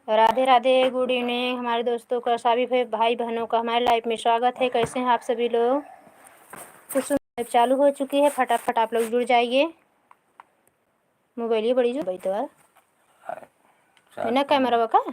Radhe Radhe, good evening हमारे दोस्तों का, सभी भाई बहनों का हमारे लाइफ में स्वागत है। कैसे हैं आप सभी लोग? कुछ लाइव चालू हो चुकी है, फटाफट आप लोग जुड़ जाइए। मोबाइल ये बड़ी जो भाई तो यार ना कैमरा बका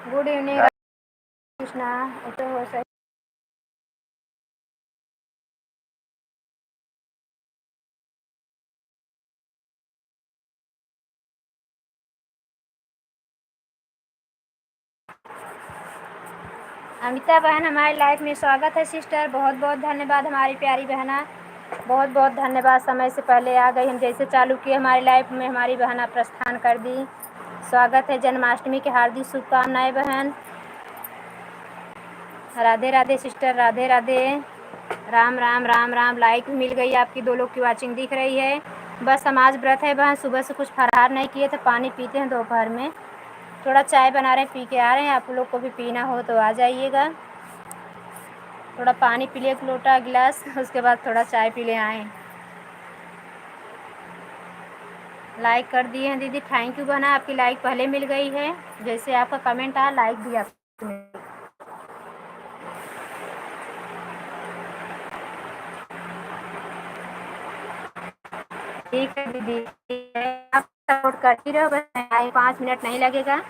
गुड इवनिंग कृष्णा। तो हो सही अमिता बहन हमारी लाइफ में स्वागत है सिस्टर। बहुत बहुत धन्यवाद हमारी प्यारी बहना, बहुत बहुत धन्यवाद। समय से पहले आ गई, हम जैसे चालू किए हमारी लाइफ में हमारी बहना प्रस्थान कर दी। स्वागत है, जन्माष्टमी की हार्दिक शुभकामनाएं बहन। राधे राधे सिस्टर, राधे राधे। राम राम राम राम। लाइक मिल गई आपकी, 2 लोग की वाचिंग दिख रही है। बस हम आज व्रत है बहन, सुबह से कुछ फरार नहीं किए थे, पानी पीते हैं दोपहर में, थोड़ा चाय बना रहे हैं, पी के आ रहे हैं। आप लोग को भी पीना हो तो आ जाइएगा। थोड़ा पानी पी ले, 1 लोटा गिलास, उसके बाद थोड़ा चाय पी ले आएँ। लाइक कर दिए हैं दीदी, थैंक यू बहना, आपकी लाइक पहले मिल गई है। जैसे आपका कमेंट आया लाइक भी आप ठीक है दीदी, आप सपोर्ट करती रहो, बस 5 मिनट नहीं लगेगा।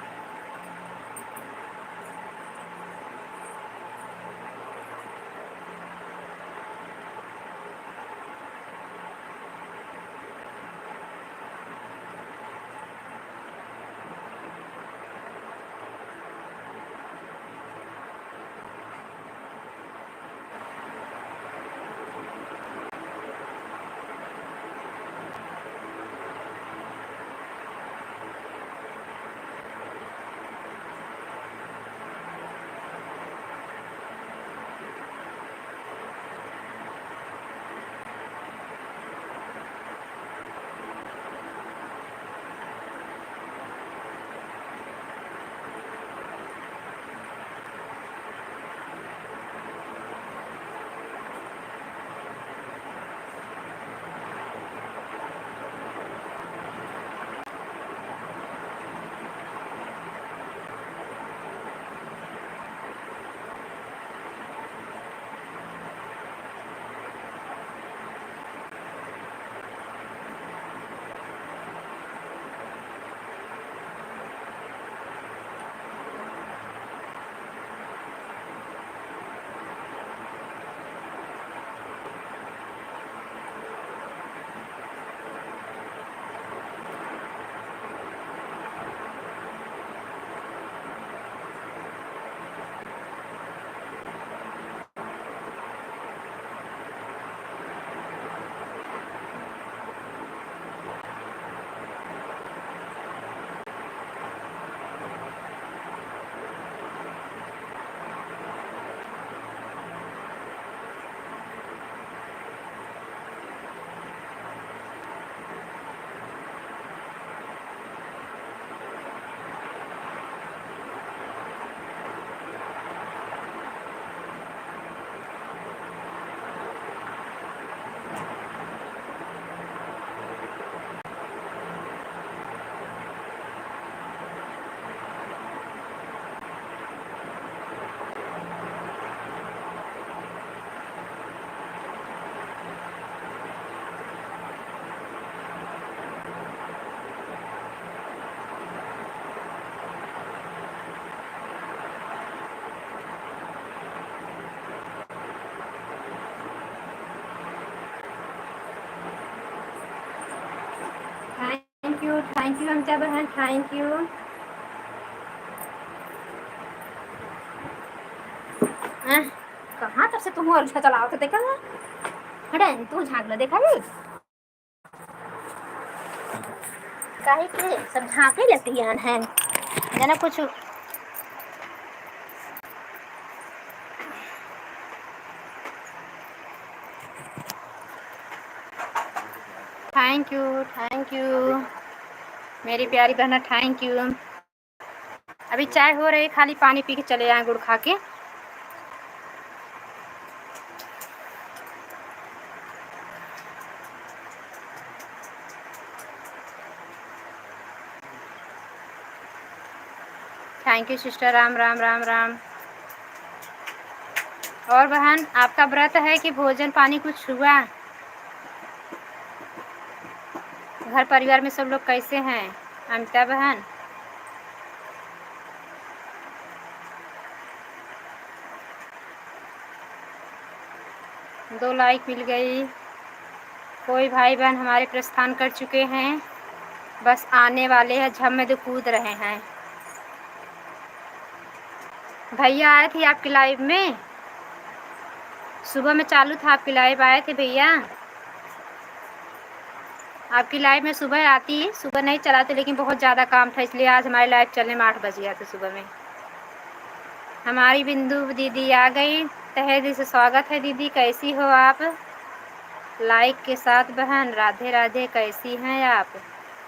थैंक यू अमिता बहन, थैंक यू। कहाँ तब से तुम और उसका चलाओ तो देखा ना, हटे तू झाँक लो, देखा भी काहे के सब झाँके लेती है जना कुछ। थैंक यू मेरी प्यारी बहना, थैंक यू। अभी चाय हो रही, खाली पानी पी के चले आए गुड़ खा के। Thank you sister, Ram Ram Ram Ram. और बहन आपका व्रत है कि भोजन पानी कुछ हुआ? घर परिवार में सब लोग कैसे हैं अमिता बहन? दो लाइक मिल गई। कोई भाई बहन हमारे प्रस्थान कर चुके हैं, बस आने वाले हैं, झम में कूद रहे हैं। भैया आए थे आपकी लाइव में, सुबह में चालू था आपकी लाइव, आए थे भैया आपकी लाइव में। सुबह आती, सुबह नहीं चलाते लेकिन बहुत ज़्यादा काम था, इसलिए आज हमारी लाइव चलने में 8 बज गया था सुबह में। हमारी बिंदु दीदी आ गई, तहे दिल से स्वागत है दीदी, कैसी हो आप? लाइक के साथ बहन, राधे राधे, कैसी हैं आप?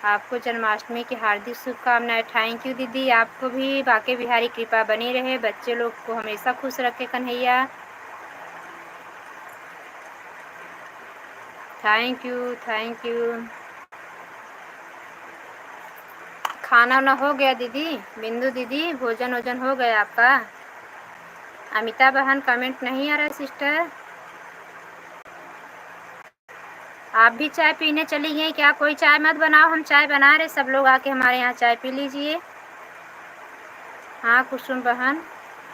आपको जन्माष्टमी की हार्दिक शुभकामनाएं। थैंक यू दीदी, आपको भी बाके बिहारी कृपा बनी रहे, बच्चे लोग को हमेशा खुश रखे Kanhaiya. Thank you thank you. खाना वाना हो गया दीदी? बिंदु दीदी भोजन वोजन हो गया आपका? अमिता बहन कमेंट नहीं आ रहा सिस्टर। आप भी चाय पीने चली गई क्या? कोई चाय मत बनाओ, हम चाय बना रहे, सब लोग आके हमारे यहाँ चाय पी लीजिए। हाँ कुसुम बहन,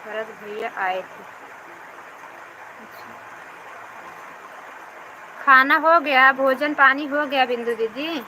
भरत भैया आए थे। खाना हो गया, भोजन पानी हो गया बिंदु दीदी?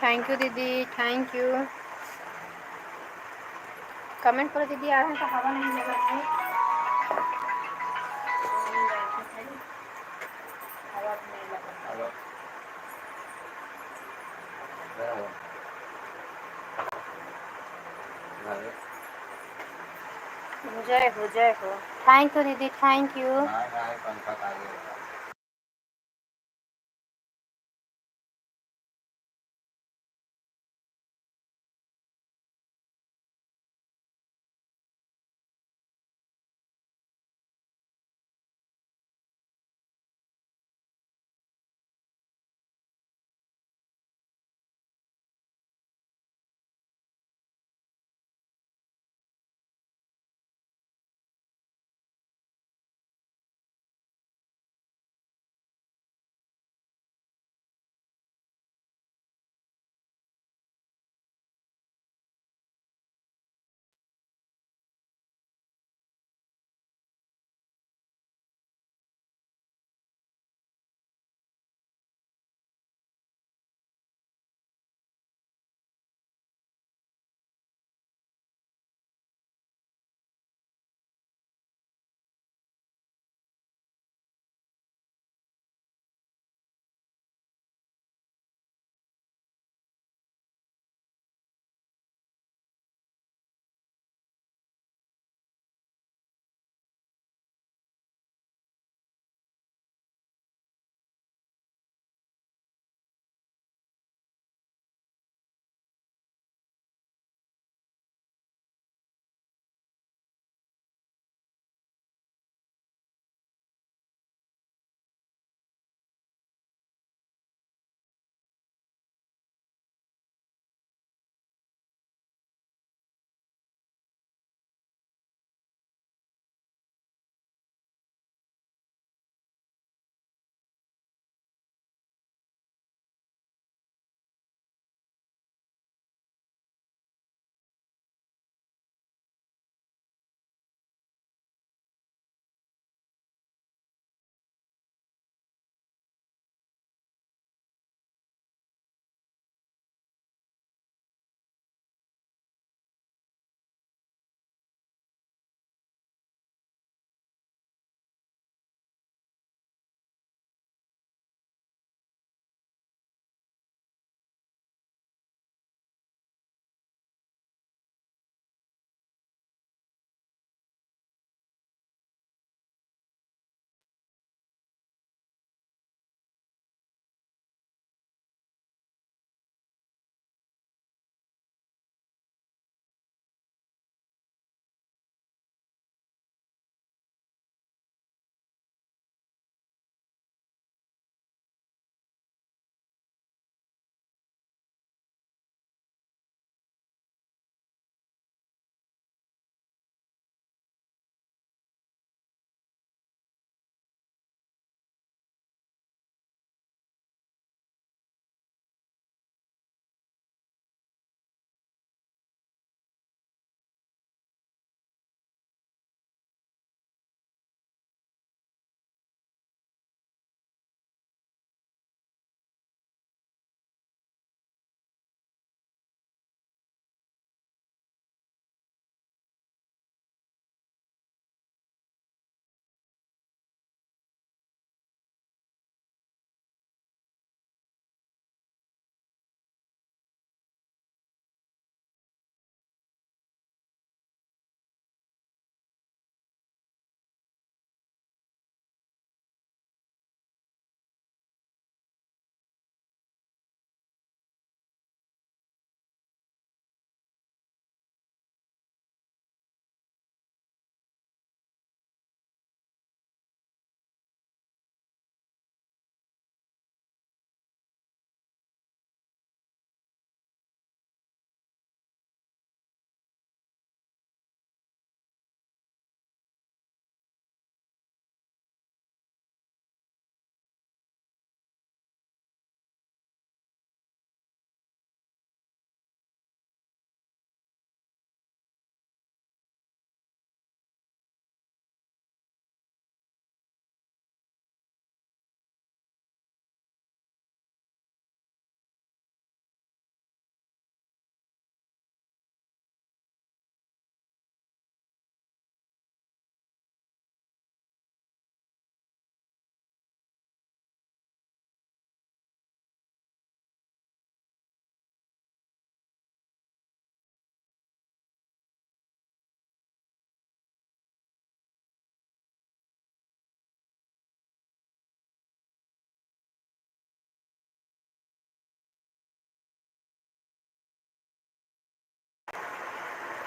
थैंक यू दीदी, थैंक यू। कमेंट करो दीदी, आ रहे हैं तो हवा नहीं लग रहा है। हवा नहीं लग रहा है। जय हो जय हो। थैंक यू दीदी, थैंक यू।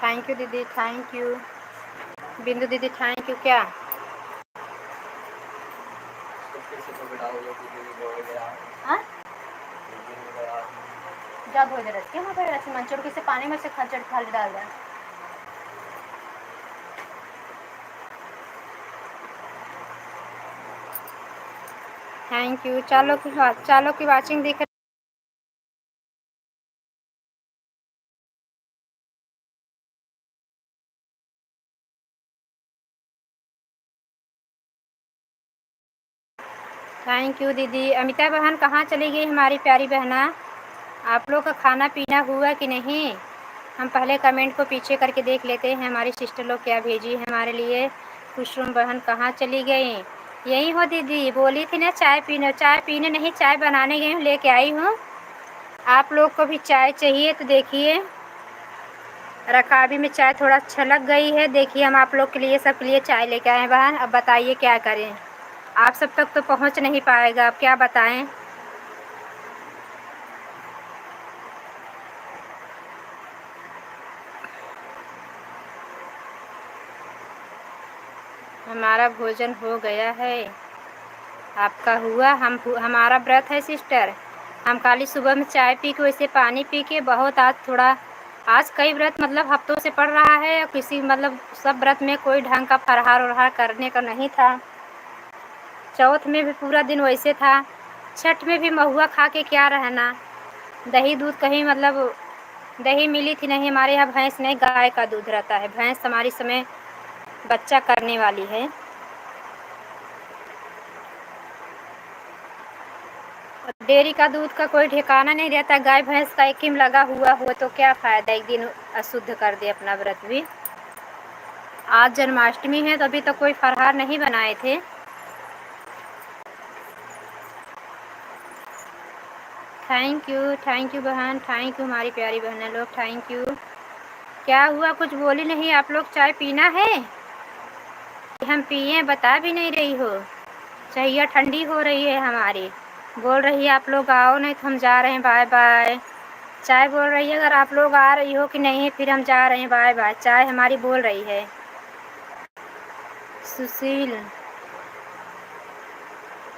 थैंक यू दीदी, थैंक यू। बिंदु दीदी थैंक यू। क्या हाँ जब हो जाए रखिए वहाँ पर ऐसे मंचोड़ किसे पानी में से खचड़ खाली डाल दें। Thank you. चालों की वाचिंग दिख थैंक यू दीदी। अमिता बहन कहाँ चली गई हमारी प्यारी बहना? आप लोग का खाना पीना हुआ कि नहीं? हम पहले कमेंट को पीछे करके देख लेते हैं हमारी सिस्टर लोग क्या भेजी है हमारे लिए। खुशरूम बहन कहाँ चली गई? यही हो दीदी, बोली थी ना चाय पीने नहीं चाय बनाने गई हूँ, लेके आई हूँ। आप लोग को भी चाय चाहिए तो देखिए रकाबी में चाय थोड़ा छलक गई है। देखिए हम आप लोग के लिए सबके लिए चाय लेके आए हैं बहन। अब बताइए क्या करें, आप सब तक तो पहुंच नहीं पाएगा, अब क्या बताएं। हमारा भोजन हो गया है, आपका हुआ? हमारा व्रत है सिस्टर। हम खाली सुबह में चाय पी के वैसे पानी पी के बहुत आज कई व्रत मतलब हफ्तों से पड़ रहा है और किसी मतलब सब व्रत में कोई ढंग का फरहार उरहार करने का नहीं था। चौथ में भी पूरा दिन वैसे था। छठ में भी महुआ खा के क्या रहना। दही दूध कहीं मतलब दही मिली थी नहीं, हमारे यहाँ भैंस नहीं गाय का दूध रहता है। भैंस हमारी समय बच्चा करने वाली है। डेयरी का दूध का कोई ठिकाना नहीं रहता। गाय भैंस का एकिम लगा हुआ तो क्या फ़ायदा, एक दिन अशुद्ध कर दे अपना व्रत भी। आज जन्माष्टमी है तो अभी तक कोई फरहार नहीं बनाए थे। थैंक यू बहन, थैंक यू हमारी प्यारी बहनें लोग, थैंक यू। क्या हुआ, कुछ बोली नहीं? आप लोग चाय पीना है? हम पिए बता भी नहीं रही हो। चाहिए ठंडी हो रही है हमारी। बोल रही है आप लोग आओ नहीं तो हम जा रहे हैं, बाय बाय। चाय बोल रही है अगर आप लोग आ रही हो कि नहीं फिर हम जा रहे हैं, बाय बाय। चाय हमारी बोल रही है। सुशील,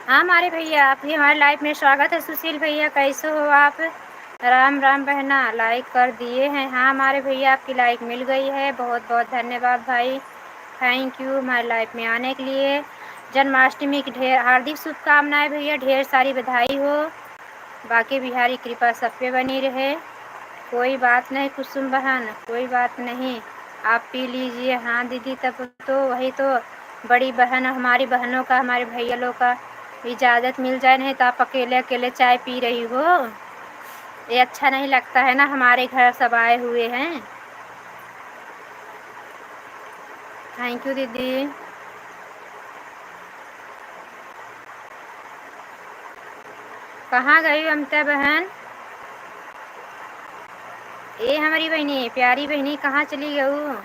हाँ हमारे भैया, आप भी हमारे लाइफ में स्वागत है। सुशील भैया कैसे हो आप? राम राम बहना, लाइक कर दिए हैं? हाँ हमारे भैया आपकी लाइक मिल गई है, बहुत बहुत धन्यवाद भाई, थैंक यू हमारे लाइफ में आने के लिए। जन्माष्टमी की ढेर हार्दिक शुभकामनाएं भैया, ढेर सारी बधाई हो। बाकी बिहारी कृपा सब पे बनी रहे। कोई बात नहीं कुसुम बहन, कोई बात नहीं, आप पी लीजिए। हाँ दीदी, तब तो वही तो बड़ी बहन हमारी बहनों का, हमारे भैया लोग का इजाज़त मिल जाए, नहीं तो आप अकेले अकेले चाय पी रही हो, ये अच्छा नहीं लगता है ना। हमारे घर सब आए हुए हैं। थैंक यू दीदी। कहाँ गई अमिता बहन? ए हमारी बहनी, प्यारी बहनी कहाँ चली गई?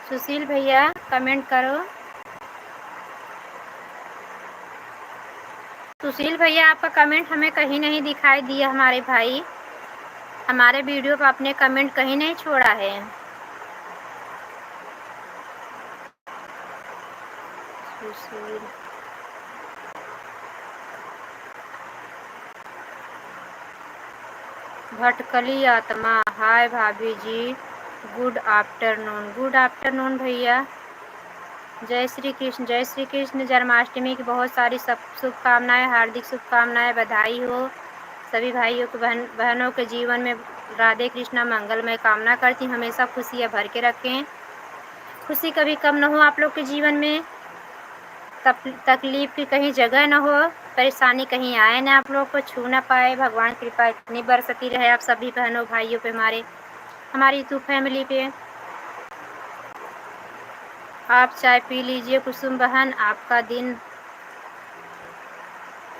सुशील भैया कमेंट करो। सुशील भैया आपका कमेंट हमें कहीं नहीं दिखाई दिया हमारे भाई। हमारे वीडियो पर आपने कमेंट कहीं नहीं छोड़ा है। सुशील, भटकली आत्मा, हाय भाभी जी, गुड आफ्टरनून। गुड आफ्टरनून भैया। जय श्री कृष्ण, जय श्री कृष्ण। जन्माष्टमी की बहुत सारी सब शुभकामनाएं, हार्दिक शुभकामनाएं, बधाई हो। सभी भाइयों को बहनों के जीवन में राधे कृष्णा मंगलमय कामना करती हूँ। हमेशा खुशियाँ भर के रखें, खुशी कभी कम न हो आप लोग के जीवन में। तकलीफ की कहीं जगह न हो, परेशानी कहीं आए ना, आप लोग को छू ना पाए। भगवान कृपा इतनी बरसती रहे आप सभी बहनों भाइयों पे, हमारी यूट्यूब फैमिली पे। आप चाय पी लीजिए कुसुम बहन, आपका दिन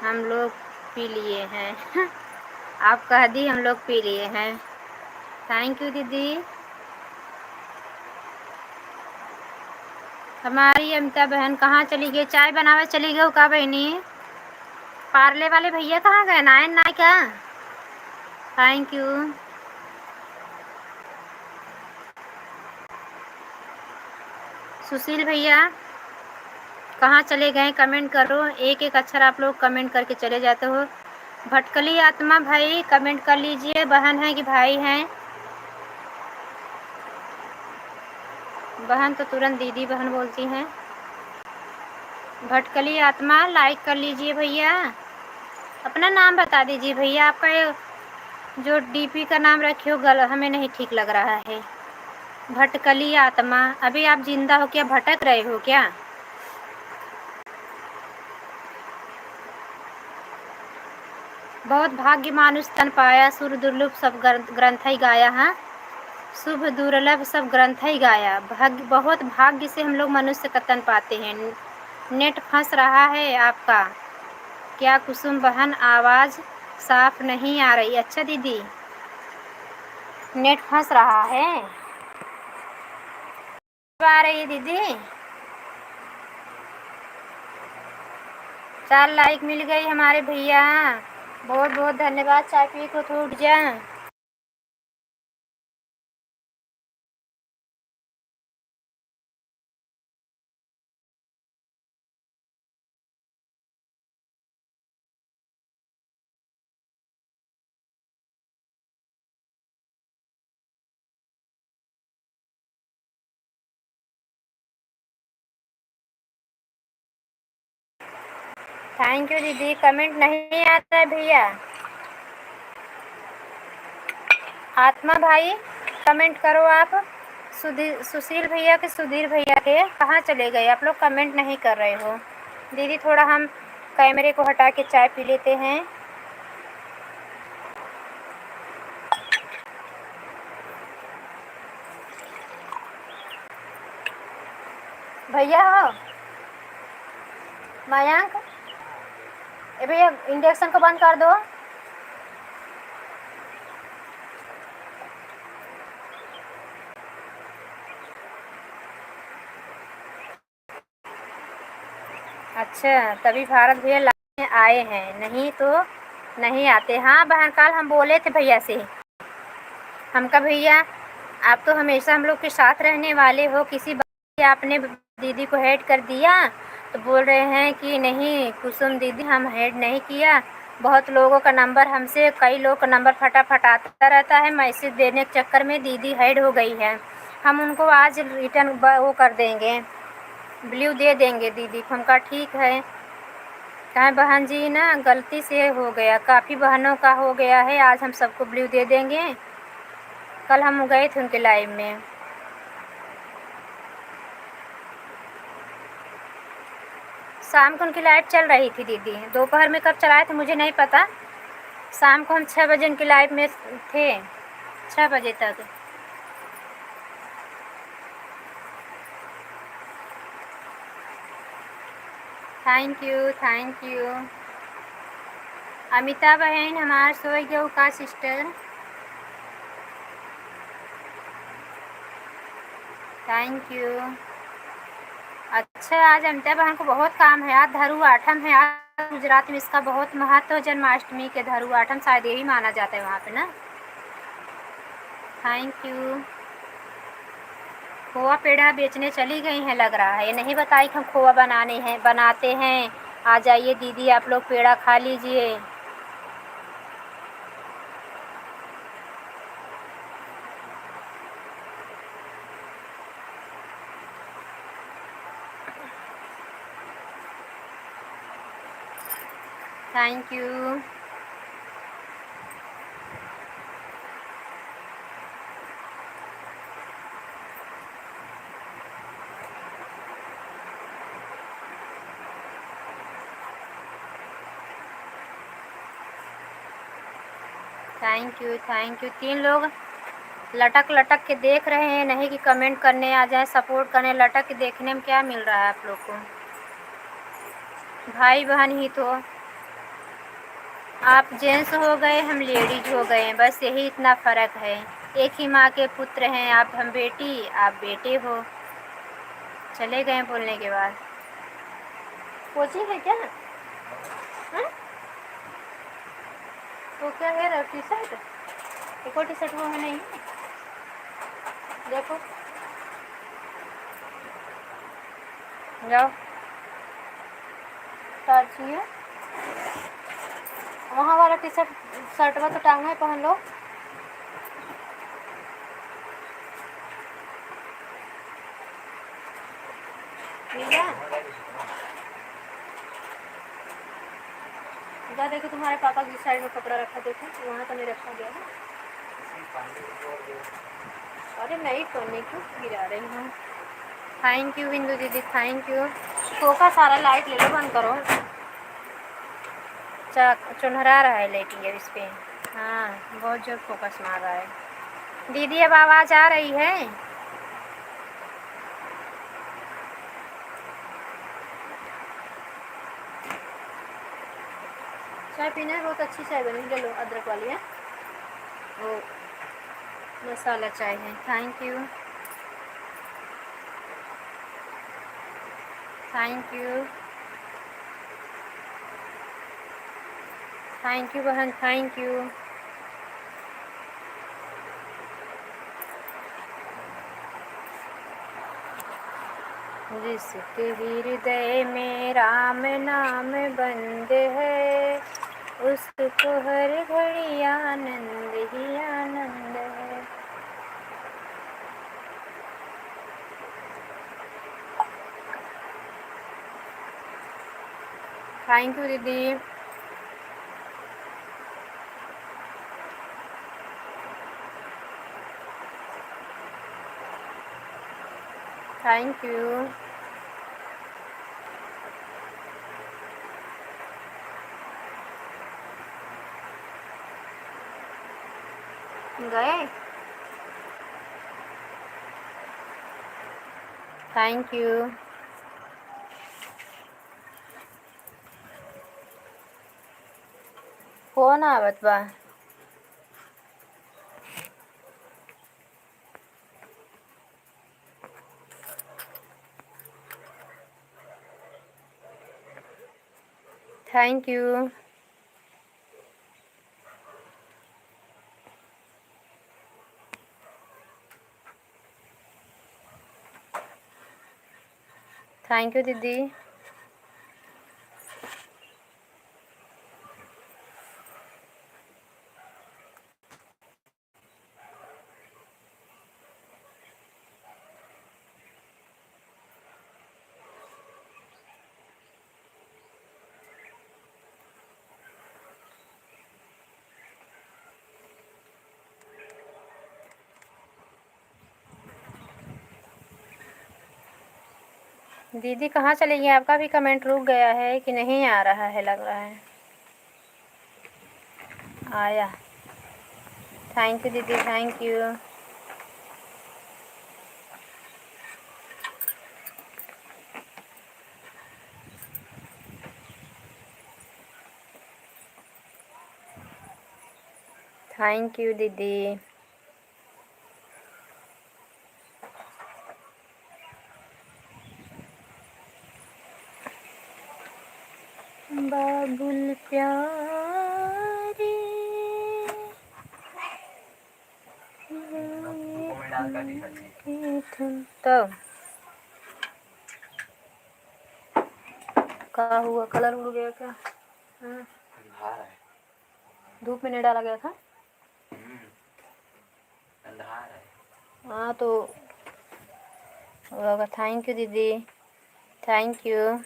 हम लोग पी लिए हैं। आप कह दी, हम लोग पी लिए हैं। थैंक यू दीदी। हमारी अमिता बहन कहाँ चली गई? चाय बनावे चली गई का बहनी? पार्ले वाले भैया कहाँ गए? नायन ना क्या? Thank you. सुशील भैया कहाँ चले गए, कमेंट करो। एक एक अक्षर आप लोग कमेंट करके चले जाते हो। भटकली आत्मा भाई कमेंट कर लीजिए, बहन है कि भाई हैं। बहन तो तुरंत दीदी बहन बोलती हैं। भटकली आत्मा लाइक कर लीजिए भैया। अपना नाम बता दीजिए भैया, आपका ये जो डीपी का नाम रखे हो हमें नहीं ठीक लग रहा है। भटकली आत्मा, अभी आप जिंदा हो क्या, भटक रहे हो क्या? बहुत भाग्य मानुष तन पाया, सुर दुर्लभ सब ग्रंथ ही गाया। हाँ, शुभ दुर्लभ सब ग्रंथ ही गाया। भाग्य, बहुत भाग्य से हम लोग मनुष्य का तन पाते हैं। नेट फंस रहा है आपका क्या कुसुम बहन? आवाज़ साफ नहीं आ रही। अच्छा दीदी, नेट फंस रहा है। आ रही है दीदी, 4 लाइक मिल गई हमारे भैया, बहुत बहुत धन्यवाद। चाय पी को तो उठ जा। थैंक यू दीदी। कमेंट नहीं आता है भैया। आत्मा भाई कमेंट करो आप। सुशील भैया के, सुधीर भैया के कहाँ चले गए आप लोग, कमेंट नहीं कर रहे हो। दीदी थोड़ा हम कैमरे को हटा के चाय पी लेते हैं। भैया हो मयंक, ए भैया इंडक्शन को बंद कर दो। अच्छा, तभी भारत भैया लाने आए हैं, नहीं तो नहीं आते। हाँ बहन, कल हम बोले थे भैया से, हम कहा भैया आप तो हमेशा हम लोग के साथ रहने वाले हो, किसी बात से आपने दीदी को हेड कर दिया। तो बोल रहे हैं कि नहीं कुसुम दीदी हम हेड नहीं किया। बहुत लोगों का नंबर, हमसे कई लोगों का नंबर फटाफट आता रहता है, मैसेज देने के चक्कर में दीदी हेड हो गई है। हम उनको आज रिटर्न वो कर देंगे, ब्लू दे देंगे दीदी को। हम कहा ठीक है। कहें बहन जी ना गलती से हो गया, काफ़ी बहनों का हो गया है, आज हम सबको ब्लू दे देंगे। कल हम गए थे उनके लाइव में। शाम को उनकी लाइव चल रही थी दीदी, दोपहर में कब चलाए थे मुझे नहीं पता। शाम को हम 6 बजे उनकी लाइव में थे, 6 बजे तक। Thank you thank you. Amita बहन हमार सोई गऊ का सिस्टर, थैंक यू। अच्छा, आज अमिता बहन को बहुत काम है, आज धरु आठम है। आज गुजरात में इसका बहुत महत्व है, जन्माष्टमी के धरु आठम शायद यही माना जाता है वहाँ पे ना। Thank you. खोआ पेड़ा बेचने चली गई हैं लग रहा है, ये नहीं बताई कि हम खोआ बनाते हैं। आ जाइए दीदी आप लोग पेड़ा खा लीजिए। Thank you. Thank you thank you. 3 लोग लटक लटक के देख रहे हैं, नहीं कि कमेंट करने आ जाए, सपोर्ट करने। लटक के देखने में क्या मिल रहा है आप लोग को? भाई बहन ही तो। आप जेंट्स हो गए, हम लेडीज हो गए, बस यही इतना फ़र्क है। एक ही माँ के पुत्र हैं, आप हम बेटी, आप बेटे हो। चले गए बोलने के बाद। कोचिंग है क्या? हाँ? तो क्या है टी शर्ट? एक और टी शर्ट वो में नहीं, देखो जाओ क्या चाहिए। वहाँ वाला टी शर्ट शर्टवा तो टांगा है, पहन लो। जा देखो तुम्हारे पापा की साइड में कपड़ा रखा, देखो वहाँ तो नहीं रखा गया है। अरे नहीं पन्नी क्यों गिरा रही हूँ। थैंक यू बिंदु दीदी, थैंक यू। फोकस सारा लाइट ले लो, बंद करो। चुनहरा रहा है लाइटिंग इस पे। हाँ बहुत जोर फोकस मार रहा है। दीदी अब आवाज़ आ रही है? चाय पीना है? बहुत अच्छी चाय बनी, ले लो अदरक वाली है, वो मसाला चाय है। Thank you, thank you, thank you बहन, थैंक यू। जिसके हृदय में राम नाम बंद है, उसको हर घड़ी आनंद ही आनंद है। थैंक यू दीदी। Thank you. गए? Thank you. कौन आवत बा? Thank you. थैंक यू दीदी। दीदी कहाँ चली गई? आपका भी कमेंट रुक गया है कि नहीं आ रहा है? लग रहा है आया। थैंक यू दीदी, थैंक यू। थैंक यू दीदी। बाबुल प्यारे तब क्या हुआ? कलर उड़ गया क्या? धूप में नहीं डाला गया था। हाँ तो होगा। थैंक यू दीदी, थैंक यू।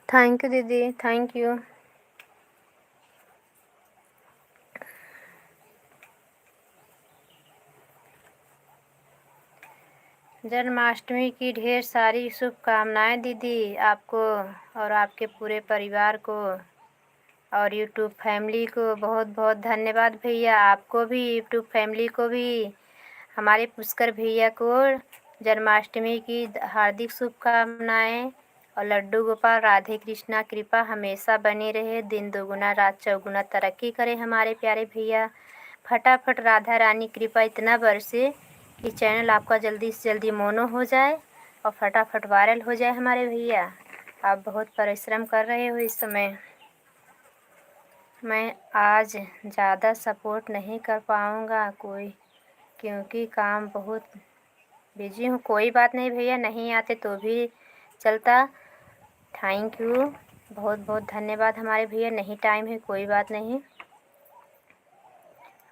थैंक यू दीदी, थैंक यू। जन्माष्टमी की ढेर सारी शुभकामनाएं दीदी, आपको और आपके पूरे परिवार को। और यूट्यूब फैमिली को बहुत बहुत धन्यवाद भैया। आपको भी, यूट्यूब फैमिली को भी, हमारे पुष्कर भैया को जन्माष्टमी की हार्दिक शुभकामनाएं। और लड्डू गोपाल राधे कृष्णा कृपा हमेशा बनी रहे, दिन दोगुना रात चौगुना तरक्की करे हमारे प्यारे भैया। फटाफट राधा रानी कृपा इतना बरसे कि चैनल आपका जल्दी से जल्दी मोनो हो जाए और फटाफट वायरल हो जाए हमारे भैया। आप बहुत परिश्रम कर रहे हो इस समय। मैं आज ज़्यादा सपोर्ट नहीं कर पाऊँगा कोई, क्योंकि काम बहुत बिजी हूँ। कोई बात नहीं भैया, नहीं आते तो भी चलता। थैंक यू, बहुत बहुत धन्यवाद हमारे भैया। नहीं टाइम है, कोई बात नहीं।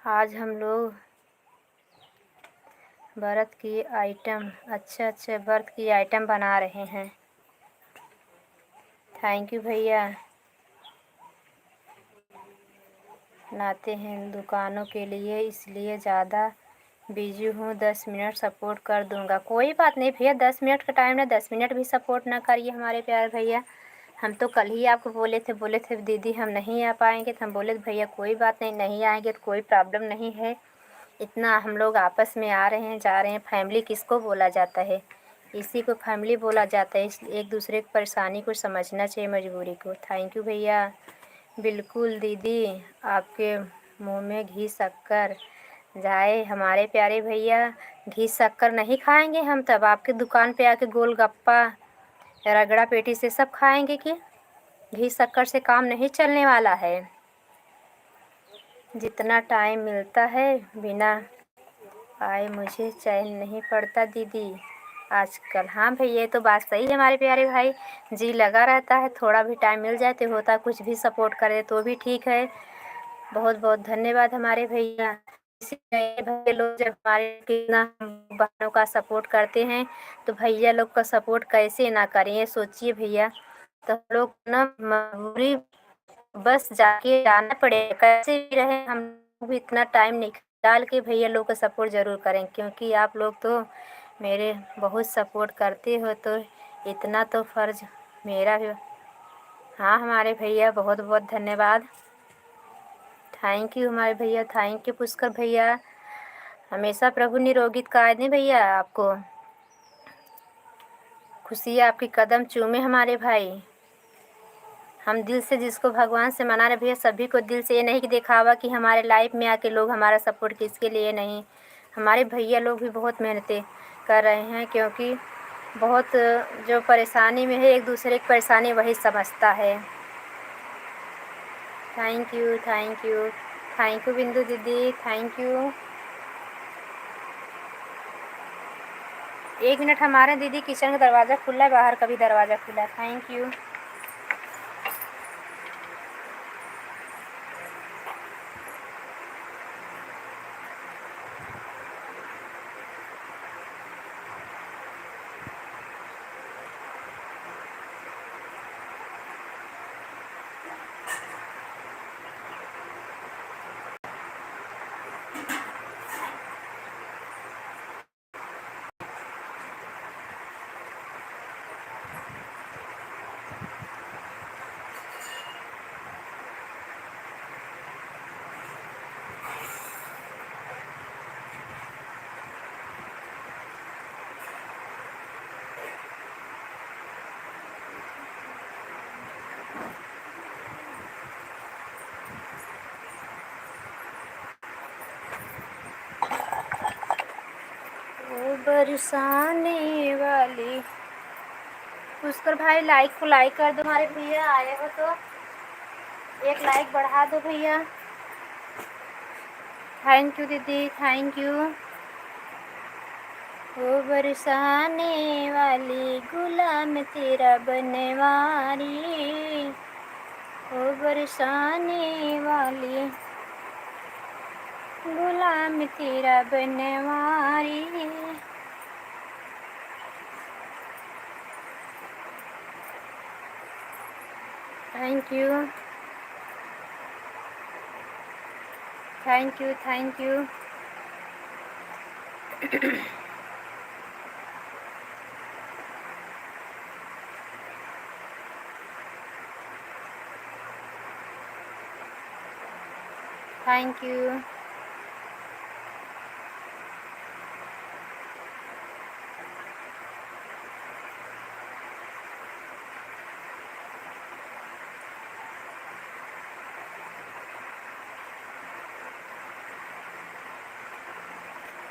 आज हम लोग व्रत की आइटम, अच्छा व्रत की आइटम बना रहे हैं। थैंक यू भैया। बनाते हैं दुकानों के लिए, इसलिए ज़्यादा बिजी हूँ। 10 मिनट सपोर्ट कर दूँगा। कोई बात नहीं भैया, 10 मिनट का टाइम है, 10 मिनट भी सपोर्ट ना करिए हमारे प्यारे भैया। हम तो कल ही आपको बोले थे दीदी हम नहीं आ पाएंगे, तो हम बोले भैया कोई बात नहीं, नहीं आएंगे तो कोई प्रॉब्लम नहीं है। इतना हम लोग आपस में आ रहे हैं जा रहे हैं। फैमिली किसको बोला जाता है? इसी को फैमिली बोला जाता है। इसलिए एक दूसरे की परेशानी को समझना चाहिए, मजबूरी को। थैंक यू भैया। बिल्कुल दीदी, आपके मुंह में घी शक्कर जाए हमारे प्यारे भैया। घी शक्कर नहीं खाएंगे हम, तब आपके दुकान पे आके गोलगप्पा रगड़ा पेटी से सब खाएंगे कि घी शक्कर से काम नहीं चलने वाला है। जितना टाइम मिलता है बिना आए मुझे चैन नहीं पड़ता दीदी आजकल। हाँ भैया, ये तो बात सही है हमारे प्यारे भाई। जी लगा रहता है, थोड़ा भी टाइम मिल जाए तो होता कुछ भी सपोर्ट करे तो भी ठीक है। बहुत बहुत धन्यवाद हमारे भैया। इसी भैया लोग जब हमारे कितना बहनों का सपोर्ट करते हैं, तो भैया लोग का सपोर्ट कैसे ना करें, ये सोचिए भैया। तो हम लोग ना मजबूरी बस जाके जाना पड़ेगा, कैसे भी रहे हम भी इतना टाइम निकाल के भैया लोग का सपोर्ट ज़रूर करें, क्योंकि आप लोग तो मेरे बहुत सपोर्ट करते हो, तो इतना तो फ़र्ज़ मेरा भी। हाँ हमारे भैया, बहुत बहुत धन्यवाद। थैंक यू हमारे भैया, थैंक यू पुष्कर भैया। हमेशा प्रभु निरोगित कायदे दें भैया आपको। खुशियाँ आपकी कदम चूमे हमारे भाई। हम दिल से जिसको भगवान से मना रहे भैया, सभी को दिल से। ये नहीं कि दिखावा कि हमारे लाइफ में आके लोग हमारा सपोर्ट किसके लिए नहीं। हमारे भैया लोग भी बहुत मेहनतें कर रहे हैं, क्योंकि बहुत जो परेशानी में है, एक दूसरे की परेशानी वही समझता है। Thank you, thank you, thank you बिंदु दीदी, थैंक यू। 1 मिनट हमारे दीदी, किचन का दरवाज़ा खुला है, बाहर का भी दरवाज़ा खुला है। Thank you. वो बरसाने वाली पुष्कर भाई, लाइक को लाइक कर दो हमारे भैया, आए हो तो 1 लाइक बढ़ा दो भैया। थैंक यू दीदी, थैंक यू। वो बरसाने वाली गुलाम तेरा बनवारी, वो बरसाने वाली गुलाम तेरा Banwari. Thank you, thank you, thank you. Thank you.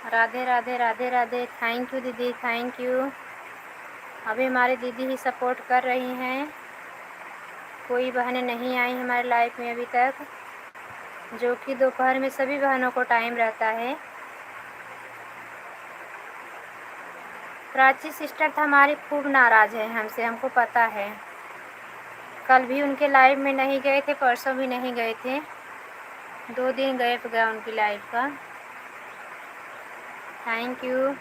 Radhe Radhe Radhe Radhe. Thank you दीदी, थैंक यू। अभी हमारी दीदी ही सपोर्ट कर रही हैं, कोई बहनें नहीं आई हमारे लाइफ में अभी तक, जो कि दोपहर में सभी बहनों को टाइम रहता है। प्राची सिस्टर तो हमारी खूब नाराज़ है हमसे, हमको पता है। कल भी उनके लाइव में नहीं गए थे, परसों भी नहीं गए थे, 2 दिन गैप गया उनकी लाइव का। Thank you.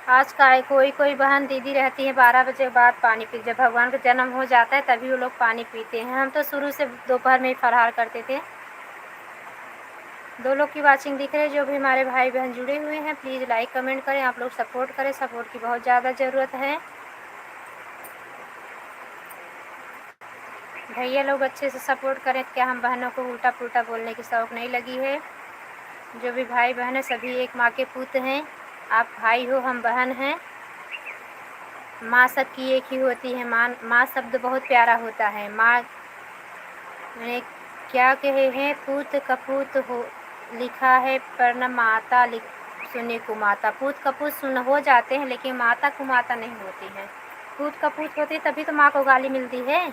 आज का है कोई कोई बहन दीदी रहती है 12 बजे के बाद पानी पी, जब भगवान का जन्म हो जाता है तभी वो लोग पानी पीते हैं। हम तो शुरू से दोपहर में ही फलाहार करते थे। 2 लोग की वाचिंग दिख रही है। जो भी हमारे भाई बहन जुड़े हुए हैं प्लीज़ लाइक कमेंट करें, आप लोग सपोर्ट करें, सपोर्ट की बहुत ज़्यादा ज़रूरत है। भैया लोग अच्छे से सपोर्ट करें, क्या हम बहनों को उल्टा पुल्टा बोलने की शौक़ नहीं लगी है। जो भी भाई बहन है सभी एक माँ के पुत्र हैं, आप भाई हो हम बहन हैं। माँ सबकी एक ही होती है। माँ शब्द बहुत प्यारा होता है। माँ मैंने क्या कहे हैं, पूत कपूत हो लिखा है पर न माता सुने को माता। पूत कपूत सुन हो जाते हैं लेकिन माता को माता नहीं होती है। पूत कपूत होती तभी तो माँ को गाली मिलती है।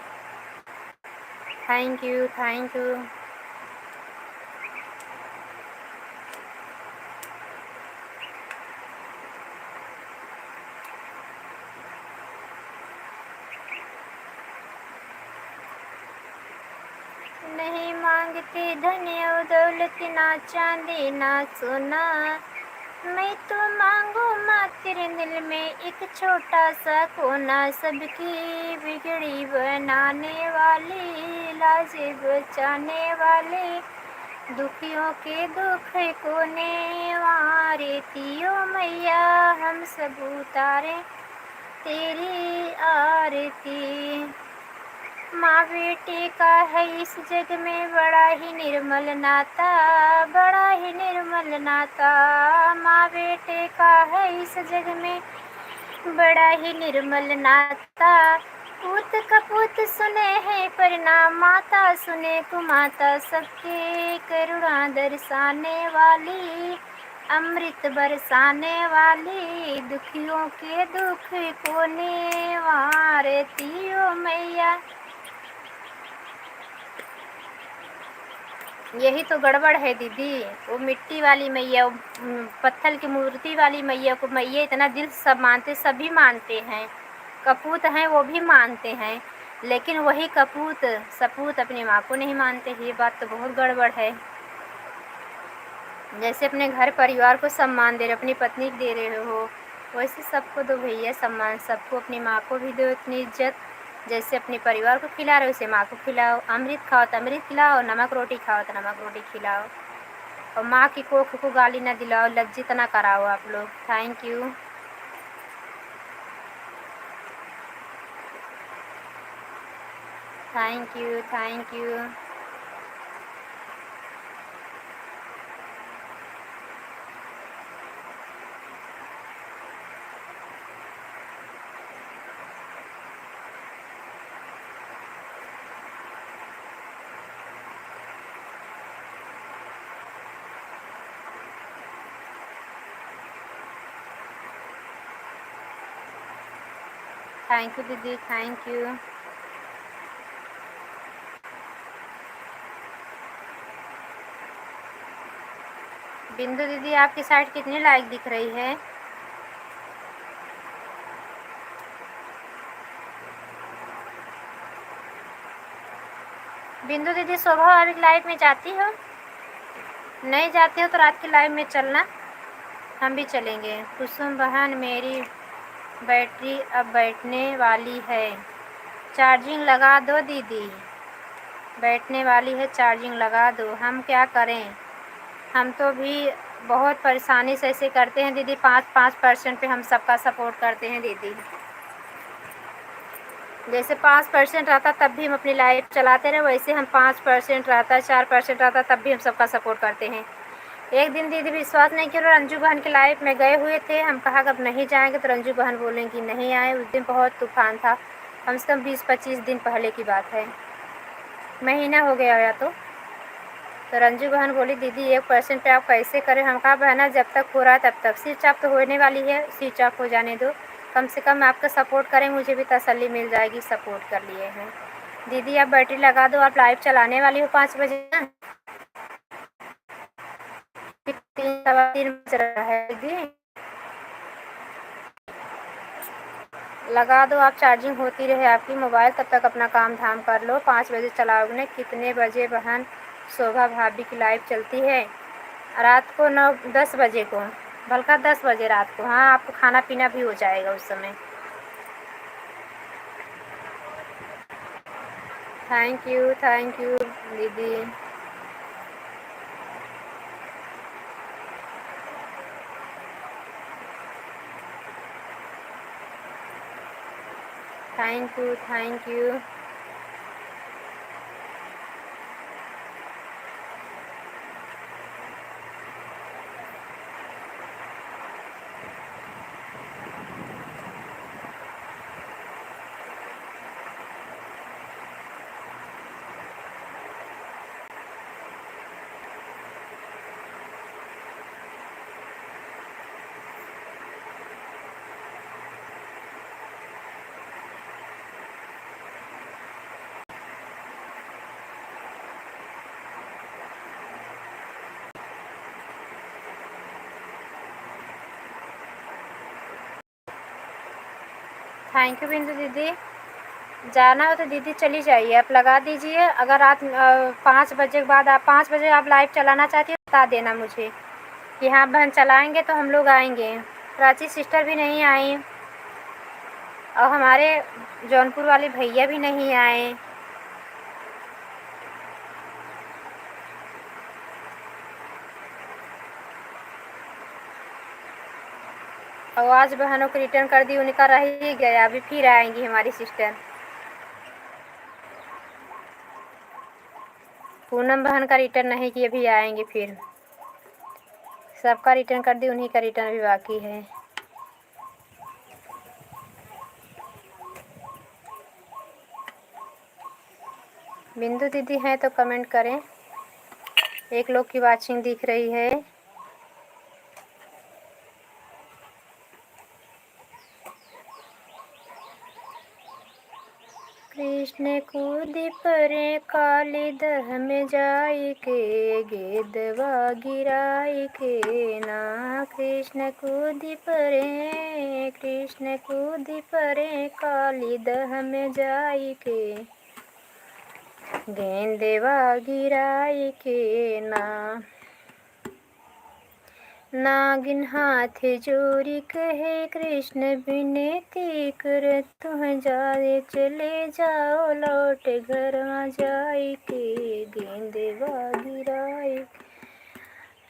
Thank you, thank you. नहीं मांगते धन और दौलत, ना चांदी ना सोना, मैं तो मांगू माँ तेरे दिल में एक छोटा सा कोना। सबकी बिगड़ी बनाने वाली, लाज बचाने वाली, दुखियों के दुख कोने वारती ओ मैया, हम सब उतारे तेरी आरती। माँ बेटे का है इस जग में बड़ा ही निर्मल नाता, बड़ा ही निर्मल नाता। माँ बेटे का है इस जग में बड़ा ही निर्मल नाता। पूत कपूत सुने हैं पर ना माता सुने कुमाता। सबके करुणा दर्शाने वाली, अमृत बरसाने वाली, दुखियों के दुख कोने वारती ओ मैया। यही तो गड़बड़ है दीदी। वो मिट्टी वाली मैया, पत्थर की मूर्ति वाली मैया को मैया इतना दिल से सब मानते, सभी मानते हैं। कपूत हैं वो भी मानते हैं, लेकिन वही कपूत सपूत अपनी माँ को नहीं मानते। ये बात तो बहुत गड़बड़ है। जैसे अपने घर परिवार को सम्मान दे रहे, अपनी पत्नी को दे रहे हो, वैसे सबको दो भैया सम्मान। सबको, अपनी माँ को भी दो इतनी इज्जत। जैसे अपने परिवार को खिला रहे हो उसे माँ को खिलाओ। अमृत खाओ तो अमृत खिलाओ, नमक रोटी खाओ तो नमक रोटी खिलाओ, और माँ की कोख को गाली ना दिलाओ, लज्जित ना कराओ आप लोग। Thank you. Thank you, thank you. Thank you दीदी, थैंक यू। बिंदु दीदी आपकी साइड कितनी लाइक दिख रही है? बिंदु दीदी सुबह वाली लाइव में जाती हो? नहीं जाती हो तो रात की लाइव में चलना, हम भी चलेंगे। कुसुम बहन मेरी बैटरी अब बैठने वाली है, चार्जिंग लगा दो दीदी। बैठने वाली है, चार्जिंग लगा दो। हम क्या करें, हम तो भी बहुत परेशानी से ऐसे करते हैं दीदी, 5% पे हम सबका सपोर्ट करते हैं दीदी। जैसे 5% रहता तब भी हम अपनी लाइफ चलाते रहे, वैसे हम 5% रहता, 4% रहता तब भी हम सबका सपोर्ट करते हैं। एक दिन दीदी विश्वास नहीं किया, रंजू बहन की लाइफ में गए हुए थे, हम कहा अब नहीं जाएंगे तो रंजू बहन बोलेंगी नहीं आए। उस दिन बहुत तूफान था, कम से कम 20-25 दिन पहले की बात है, महीना हो गया या तो रंजू बहन बोली दीदी 1% पे आप कैसे करें। हम कहा बहना जब तक हो रहा है तब तक, स्विच ऑफ तो होने वाली है, स्विच ऑफ हो जाने दो, कम से कम आपका सपोर्ट करें, मुझे भी तसल्ली मिल जाएगी, सपोर्ट कर लिए हैं। दीदी आप बैटरी लगा दो, आप लाइव चलाने वाली हो 5 बजे ना, 3-3 बज रहा है दीदी, लगा दो आप, चार्जिंग होती रहे आपकी मोबाइल, तब तक अपना काम धाम कर लो। 5 बजे चलाओगे। कितने बजे बहन शोभा भाभी की लाइव चलती है? रात को 9-10 बजे को, बल्कि 10 बजे रात को। हाँ आपको खाना पीना भी हो जाएगा उस समय। थैंक यू दीदी। Thank you. थैंक यू बिंदु दीदी। जाना हो तो दीदी चली जाइए, आप लगा दीजिए। अगर रात 5 बजे के बाद, आप 5 बजे आप लाइव चलाना चाहती हो बता देना मुझे कि हाँ बहन चलाएंगे तो हम लोग आएंगे। प्राची सिस्टर भी नहीं आई और हमारे जौनपुर वाले भैया भी नहीं आए। आवाज़ बहनों को रिटर्न कर दी, उनका रह ही गया, अभी फिर आएंगी हमारी सिस्टर। पूनम बहन का रिटर्न नहीं किए, अभी आएंगे फिर। सबका रिटर्न कर दी, उन्हीं का रिटर्न अभी बाकी है। बिंदु दीदी हैं तो कमेंट करें। एक लोग की वाचिंग दिख रही है। कृष्ण कूदि परे काली दह में जाई के, गेदवा गिराई के ना। कृष्ण कूदि परे काली दह में जाई के, गेंदवा गिराई के ना। नागिन हाथ जोड़ी कहे कृष्ण विनती कर, तुम जाए चले जाओ लौट घर आ जाई के, गेंदवा गिराई।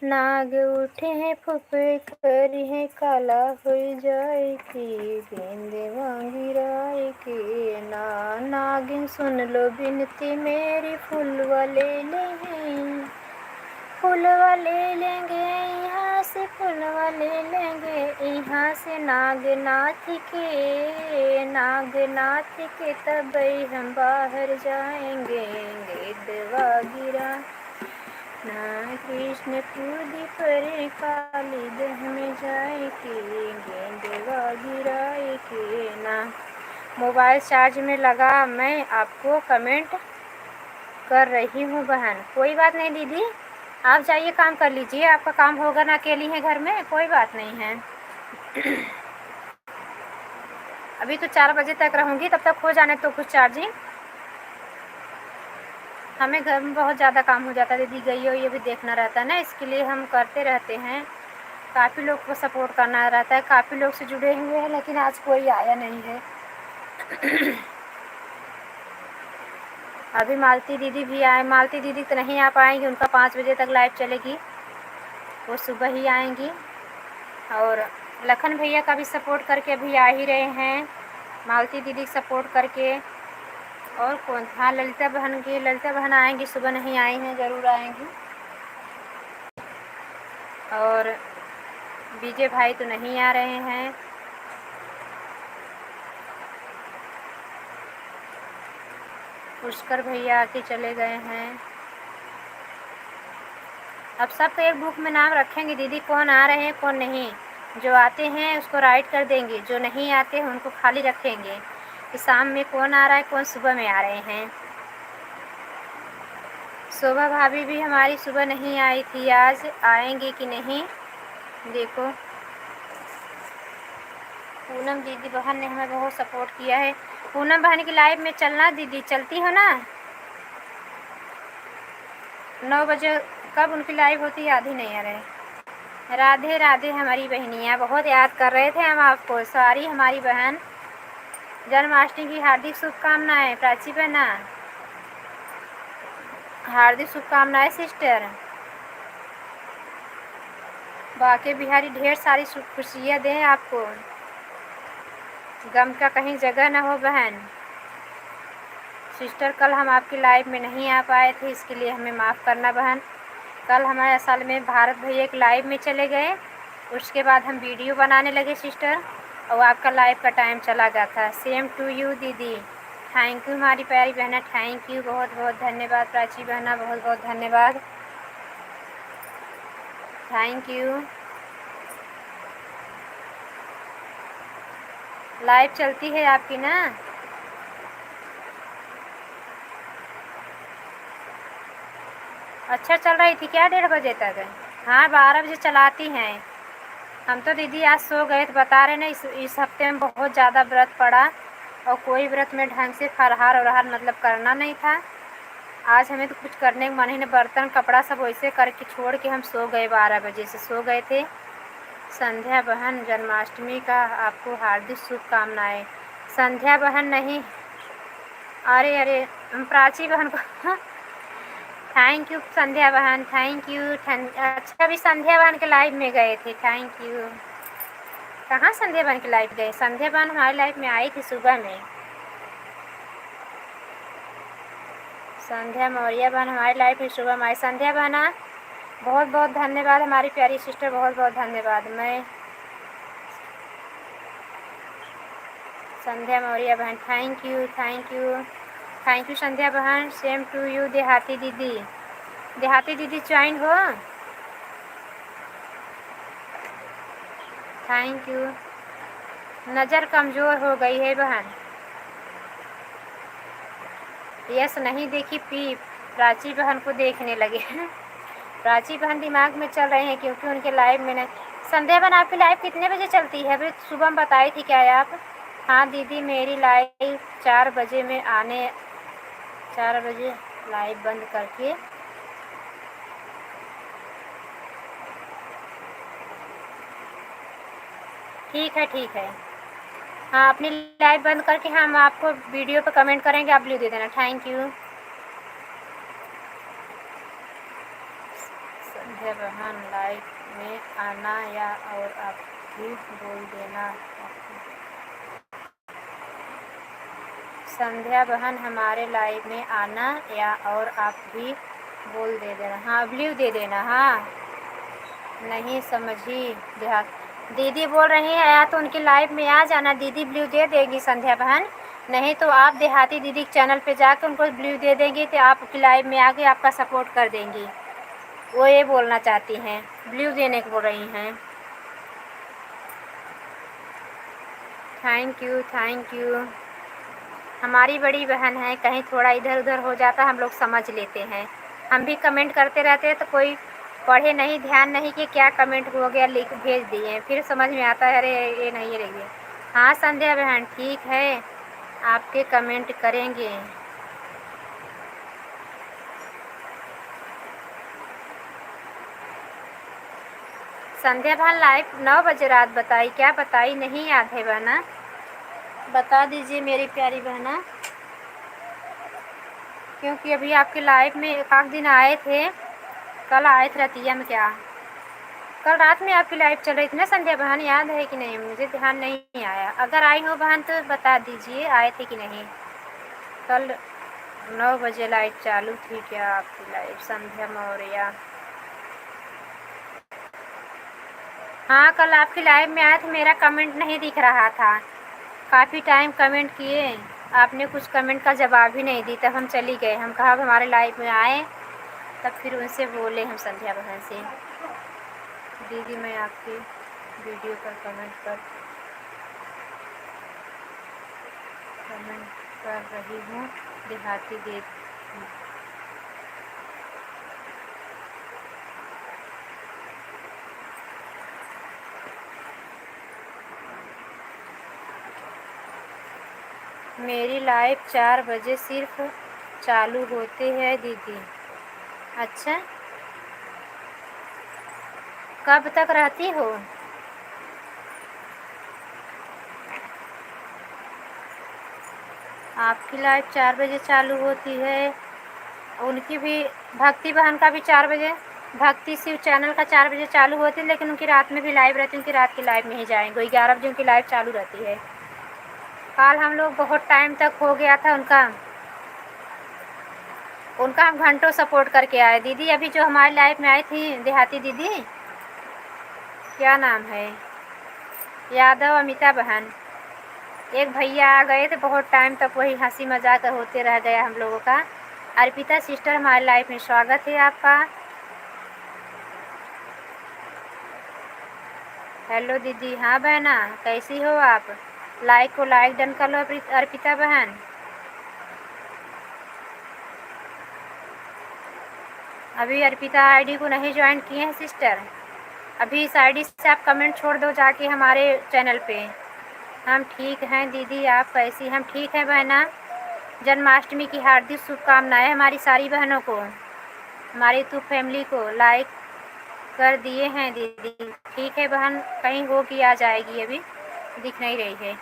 नाग उठे हैं फुफे करी है काला हो जाए की, गेंदवा गिराई के ना। नागिन सुन लो विनती मेरी, फूलवा ले लेंगे, फूलवा ले लेंगे यहाँ से, फूलवा ले लेंगे यहाँ से। नागनाथ के तब हम बाहर जाएंगे, गेंदवा गिरा ना। कृष्ण कूदि परे काली दह में जाए के, गेंदवा गिराए के ना। मोबाइल चार्ज में लगा, मैं आपको कमेंट कर रही हूँ बहन। कोई बात नहीं दीदी, आप जाइए काम कर लीजिए, आपका काम होगा ना, अकेली हैं घर में, कोई बात नहीं है। अभी तो 4 बजे तक रहूँगी, तब तक हो जाने तो कुछ चार्जिंग। हमें घर में बहुत ज़्यादा काम हो जाता है दीदी, गई हो ये भी देखना रहता है ना, इसके लिए हम करते रहते हैं। काफ़ी लोग को सपोर्ट करना रहता है, काफ़ी लोग से जुड़े हुए हैं, लेकिन आज कोई आया नहीं है। अभी मालती दीदी भी आए, मालती दीदी तो नहीं आ पाएंगी, उनका 5 बजे तक लाइव चलेगी। वो सुबह ही आएंगी। और लखन भैया का भी सपोर्ट करके अभी आ ही रहे हैं, मालती दीदी सपोर्ट करके। और कौन, हाँ ललिता बहन आएंगी, सुबह नहीं आई हैं, ज़रूर आएंगी। और विजय भाई तो नहीं आ रहे हैं। पुष्कर भैया आके चले गए हैं। अब सब तो एक बुक में नाम रखेंगे दीदी, कौन आ रहे हैं कौन नहीं। जो आते हैं उसको राइट कर देंगे, जो नहीं आते हैं उनको खाली रखेंगे कि शाम में कौन आ रहा है, कौन सुबह में आ रहे हैं। शोभा भाभी भी हमारी सुबह नहीं आई थी, आज आएंगे कि नहीं देखो। पूनम दीदी बहन ने हमें बहुत सपोर्ट किया है। पूनम बहन की लाइव में चलना दीदी, चलती हो ना? 9 बजे कब उनकी लाइव होती है, याद ही नहीं आ रहे। राधे राधे हमारी बहनियाँ, बहुत याद कर रहे थे हम आपको। सारी हमारी बहन, जन्माष्टमी की हार्दिक शुभकामनाएं। प्राची बहना हार्दिक शुभकामनाएं सिस्टर। बाकी बिहारी ढेर सारी खुशियाँ दें आपको, गम का कहीं जगह न हो बहन। सिस्टर कल हम आपकी लाइव में नहीं आ पाए थे, इसके लिए हमें माफ़ करना बहन। कल हमारे असल में भारत भैया एक लाइव में चले गए, उसके बाद हम वीडियो बनाने लगे सिस्टर, और आपका लाइव का टाइम चला गया था। सेम टू यू दीदी, थैंक यू हमारी प्यारी बहना, थैंक यू, बहुत बहुत धन्यवाद। प्राची बहना बहुत बहुत धन्यवाद, थैंक यू। लाइव चलती है आपकी ना? अच्छा चल रही थी क्या 1:30 बजे तक? हाँ 12 बजे चलाती हैं। हम तो दीदी आज सो गए थे, बता रहे ना इस हफ्ते में बहुत ज़्यादा व्रत पड़ा, और कोई व्रत में ढंग से फरहार और मतलब करना नहीं था। आज हमें तो कुछ करने का मन ही नहीं, बर्तन कपड़ा सब वैसे करके छोड़ के हम सो गए, 12 बजे से सो गए थे। संध्या बहन जन्माष्टमी का आपको हार्दिक शुभकामनाएं। संध्या बहन नहीं, अरे हम प्राची बहन को थैंक यू संध्या बहन, थैंक यू। अच्छा अभी संध्या बहन के लाइव में गए थे, थैंक यू। कहाँ संध्या बहन के लाइव गए? संध्या बहन हमारी लाइव में आई थी सुबह में। संध्या मौर्य बहन हमारी लाइफ में सुबह में आई। संध्या बहना बहुत बहुत धन्यवाद, हमारी प्यारी सिस्टर, बहुत बहुत धन्यवाद। मैं संध्या मौर्य बहन, thank you thank you thank you Sandhya बहन। सेम टू यू देहाती दीदी, देहाती दीदी ज्वाइन हो, थैंक यू। नज़र कमज़ोर हो गई है बहन, यस नहीं देखी पी, प्राची बहन को देखने लगे प्राची बहन दिमाग में चल रहे हैं क्योंकि उनके लाइव में नहीं। संध्या बहन आपकी लाइव कितने बजे चलती है? अभी सुबह में बताई थी क्या आप? हाँ दीदी मेरी लाइव 4 बजे में आने, 4 बजे लाइव बंद करके ठीक है ठीक है। हाँ अपनी लाइव बंद करके हम आपको वीडियो पे कमेंट करेंगे, आप ब्लू दे देना, थैंक यू। संध्या बहन लाइव में आना या और आप भी बोल देना। संध्या बहन हमारे लाइव में आना या और आप भी बोल दे देना, हाँ ब्लू दे देना। हाँ नहीं समझी देहात दीदी बोल रही हैं, या तो उनकी लाइव में आ जाना, दीदी ब्लू दे देगी संध्या बहन, नहीं तो आप देहाती दीदी के चैनल पे जाकर उनको ब्लू दे देंगी तो आपकी लाइव में आके आपका सपोर्ट कर देंगी। वो ये बोलना चाहती हैं, ब्लू देने को बोल रही हैं। Thank you thank you. हमारी बड़ी बहन है, कहीं थोड़ा इधर उधर हो जाता हम लोग समझ लेते हैं, हम भी कमेंट करते रहते हैं तो कोई पढ़े नहीं, ध्यान नहीं कि क्या कमेंट हो गया, लिख भेज दिए, फिर समझ में आता है अरे ये नहीं रही। हाँ संध्या बहन ठीक है, आपके कमेंट करेंगे। संध्या बहन लाइव 9 बजे रात बताई, क्या बताई नहीं याद है बहना, बता दीजिए मेरी प्यारी बहना, क्योंकि अभी आपके लाइव में एक आध दिन आए थे, कल आए थे रतिया में क्या। कल रात में आपकी लाइव चल रही थी ना संध्या बहन, याद है कि नहीं? मुझे ध्यान नहीं आया। अगर आई हो बहन तो बता दीजिए आए थे कि नहीं। कल 9 बजे लाइव चालू थी क्या आपकी लाइव संध्या मौर्य? हाँ कल आपकी लाइव में आया था, मेरा कमेंट नहीं दिख रहा था। काफ़ी टाइम कमेंट किए, आपने कुछ कमेंट का जवाब ही नहीं दी। तब हम चली गए, हम कहा हमारे लाइव में आए, तब फिर उनसे बोले हम संध्या बहन से, दीदी मैं आपकी वीडियो पर कमेंट कर रही हूँ, देहाती देख। मेरी लाइव 4 बजे सिर्फ चालू होती है दीदी। अच्छा, कब तक रहती हो? आपकी लाइव 4 बजे चालू होती है, उनकी भी, भक्ति बहन का भी 4 बजे, भक्ति शिव चैनल का 4 बजे चालू होती है, लेकिन उनकी रात में भी लाइव रहती है। उनकी रात की लाइव में ही जाएंगे, वही 11 बजे उनकी लाइव चालू रहती है। कल हम लोग बहुत टाइम तक हो गया था उनका हम घंटों सपोर्ट करके आए। दीदी अभी जो हमारी लाइफ में आई थी देहाती दीदी, क्या नाम है, यादव अमिता बहन, एक भैया आ गए थे, बहुत टाइम तक वही हंसी मजाक होते रह गया हम लोगों का। अर्पिता सिस्टर हमारी लाइफ में, स्वागत है आपका। हेलो दीदी। हाँ बहना, कैसी हो आप? लाइक को लाइक डन कर लो अर्पिता बहन। अभी अर्पिता आईडी को नहीं ज्वाइन किए हैं सिस्टर, अभी इस आईडी से आप कमेंट छोड़ दो जाके हमारे चैनल पे। हम ठीक हैं दीदी, आप कैसी? हम ठीक हैं बहना। जन्माष्टमी की हार्दिक शुभकामनाएं हमारी सारी बहनों को, हमारी यूट्यूब फैमिली को। लाइक कर दिए हैं दीदी। ठीक है बहन, कहीं होगी आ जाएगी, अभी दिख नहीं रही है,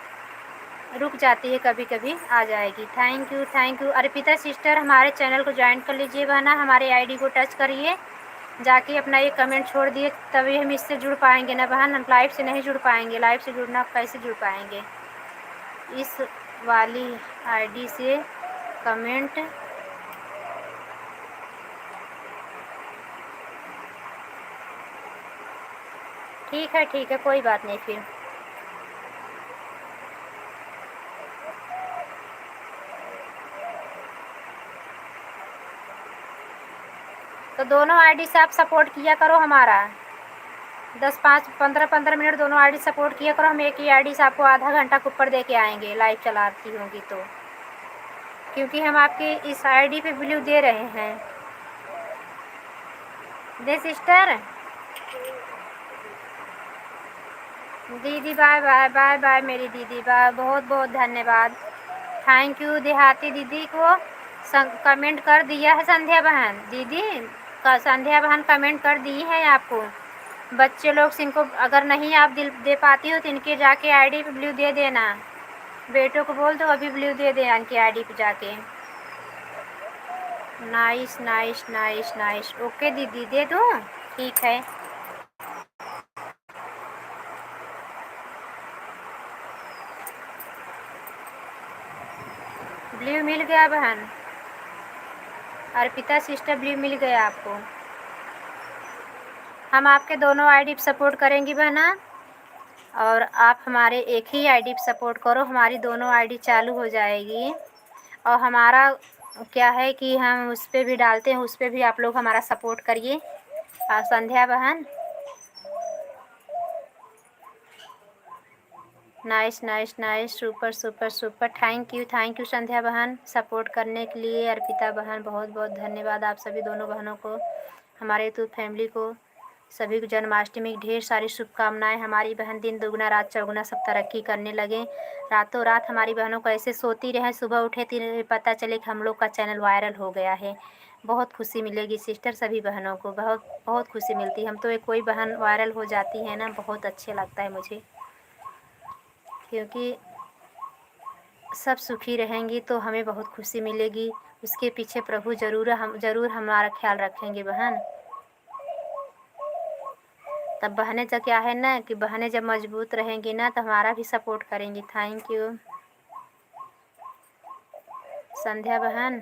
रुक जाती है कभी कभी, आ जाएगी। थैंक यू अर्पिता सिस्टर, हमारे चैनल को ज्वाइन कर लीजिए बहना, हमारे आईडी को टच करिए जाके, अपना ये कमेंट छोड़ दिए, तभी हम इससे जुड़ पाएंगे ना बहन। हम लाइव से नहीं जुड़ पाएंगे, लाइव से जुड़ना कैसे जुड़ पाएंगे? इस वाली आईडी से कमेंट ठीक है कोई बात नहीं फिर। तो दोनों आईडी से आप सपोर्ट किया करो हमारा, 10-5-15 मिनट दोनों आईडी सपोर्ट किया करो। हम एक ही आईडी से आपको आधा घंटा के ऊपर दे के आएंगे, लाइव चलाती होंगी तो, क्योंकि हम आपकी इस आईडी पे ब्लू दे रहे हैं। दे सिस्टर। दीदी बाय बाय बाय बाय मेरी दीदी, बाय, बहुत बहुत धन्यवाद। थैंक यू देहाती दीदी को कमेंट कर दिया है संध्या बहन। दीदी का संध्या बहन कमेंट कर दी है आपको। बच्चे लोग से इनको अगर नहीं आप दिल दे पाती हो तो इनके जाके आईडी पे ब्लू दे देना, बेटों को बोल दो अभी ब्लू दे दे इनकी आईडी पे जाके। Nice nice nice nice, okay दीदी दे दूँ? ठीक है। ब्लू मिल गया बहन, अर्पिता सिस्टर ब्लू मिल गया आपको। हम आपके दोनों आईडी पे सपोर्ट करेंगी बहना, और आप हमारे एक ही आईडी पे सपोर्ट करो, हमारी दोनों आईडी चालू हो जाएगी। और हमारा क्या है कि हम उस पर भी डालते हैं, उस पर भी आप लोग हमारा सपोर्ट करिए। संध्या बहन nice nice nice, super super super, thank you Sandhya बहन सपोर्ट करने के लिए। अर्पिता बहन बहुत बहुत धन्यवाद आप सभी दोनों बहनों को, हमारे यूट्यूब फैमिली को, सभी को जन्माष्टमी की ढेर सारी शुभकामनाएं। हमारी बहन दिन दुगना रात चौगुना सब तरक्की करने लगे, रातों रात हमारी बहनों को ऐसे सोती रहें, सुबह उठे तो पता चले कि हम लोग का चैनल वायरल हो गया है। बहुत खुशी मिलेगी सिस्टर, सभी बहनों को बहुत बहुत खुशी मिलती है। हम तो एक कोई बहन वायरल हो जाती है ना, बहुत अच्छे लगता है मुझे, क्योंकि सब सुखी रहेंगी तो हमें बहुत खुशी मिलेगी। उसके पीछे प्रभु ज़रूर हमारा ख्याल रखेंगे बहन। तब बहनें जब क्या है ना कि बहनें जब मजबूत रहेंगी ना तो हमारा भी सपोर्ट करेंगी। Thank you. संध्या बहन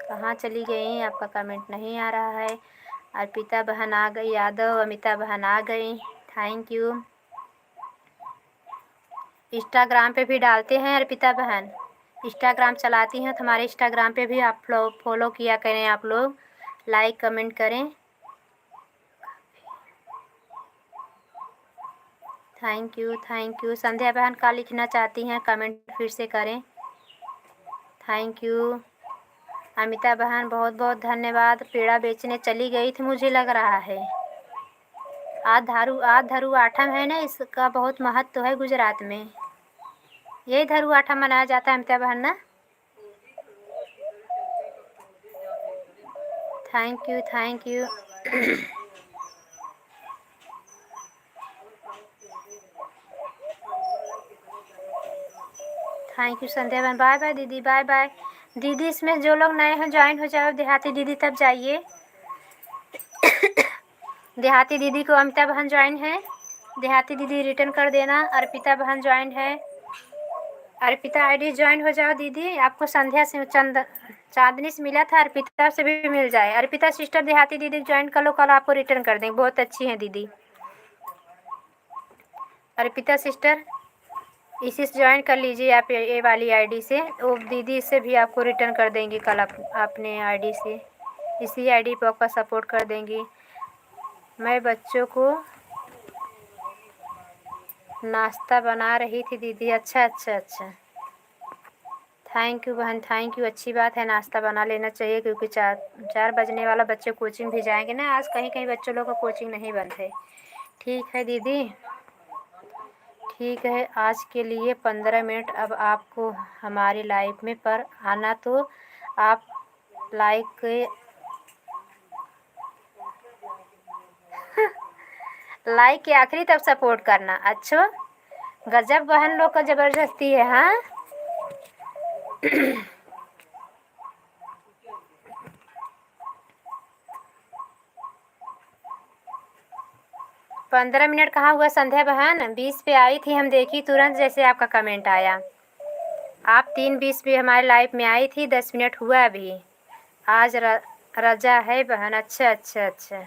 कहाँ चली गई? आपका कमेंट नहीं आ रहा है। अर्पिता बहन आ गई, यादव अमिता बहन आ गई, थैंक यू। इंस्टाग्राम पे भी डालते हैं अर्पिता बहन, इंस्टाग्राम चलाती हैं तो हमारे इंस्टाग्राम पे भी आप लोग फॉलो किया करें, आप लोग लाइक कमेंट करें। Thank you thank you. Sandhya बहन का लिखना चाहती हैं कमेंट फिर से करें, थैंक यू। अमिता बहन बहुत बहुत धन्यवाद। पेड़ा बेचने चली गई थी मुझे लग रहा है। आध धरू आठम है ना, इसका बहुत महत्व है गुजरात में, यही धरू आठम मनाया जाता है अमिता बहन ना। Thank you thank you. Thank you Sandhya बहन, बाय बाय दीदी, बाय बाय दीदी। इसमें जो लोग नए हैं ज्वाइन हो जाओ, देहाती दीदी तब जाइए। देहाती दीदी को अमिता बहन ज्वाइन है, देहाती दीदी रिटर्न कर देना। अर्पिता बहन ज्वाइन है, अर्पिता आईडी ज्वाइन हो जाओ दीदी। आपको संध्या से चांदनी से मिला था, अर्पिता से भी मिल जाए। अर्पिता सिस्टर देहाती दीदी ज्वाइन कर लो, कल आपको रिटर्न कर देंगे, बहुत अच्छी हैं दीदी। अर्पिता सिस्टर इसी से ज्वाइन कर लीजिए आप, ये वाली आईडी से, वो दीदी से भी आपको रिटर्न कर देंगी कल अपने आईडी से, इसी आईडी पर आपका सपोर्ट कर देंगी। मैं बच्चों को नाश्ता बना रही थी दीदी, अच्छा अच्छा अच्छा। थैंक यू बहन, थैंक यू, अच्छी बात है, नाश्ता बना लेना चाहिए क्योंकि 4 बजने वाला, बच्चे कोचिंग भी जाएंगे ना, आज कहीं कहीं बच्चों लोग का कोचिंग नहीं बंद है। ठीक है दीदी, ठीक है। आज के लिए 15 मिनट। अब आपको हमारी लाइफ में पर आना तो आप लाइक लाइक के आखिरी तब सपोर्ट करना। अच्छा, गजब बहन लोग का ज़बरदस्ती है। हाँ 15 मिनट कहाँ हुआ संध्या बहन, 20 पे आई थी, हम देखी तुरंत जैसे आपका कमेंट आया। आप 3:20 पे हमारे लाइफ में आई थी, 10 मिनट हुआ अभी। आज रजा है बहन, अच्छा अच्छा अच्छा।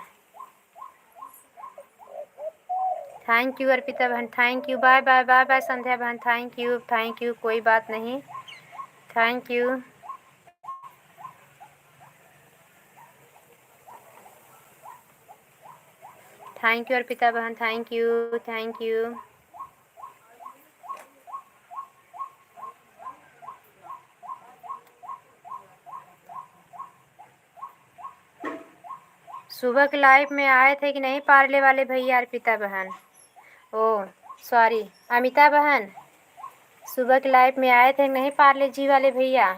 थैंक यू अर्पिता बहन, thank you, bye bye bye bye Sandhya बहन, थैंक यू, कोई बात नहीं, thank you. Thank you Arpita बहन, थैंक यू थैंक यू। सुबह के लाइव में आए थे कि नहीं पार्ले वाले भैया अर्पिता बहन, ओ सॉरी अमिता बहन, सुबह के लाइव में आए थे नहीं पार्ले जी वाले भैया?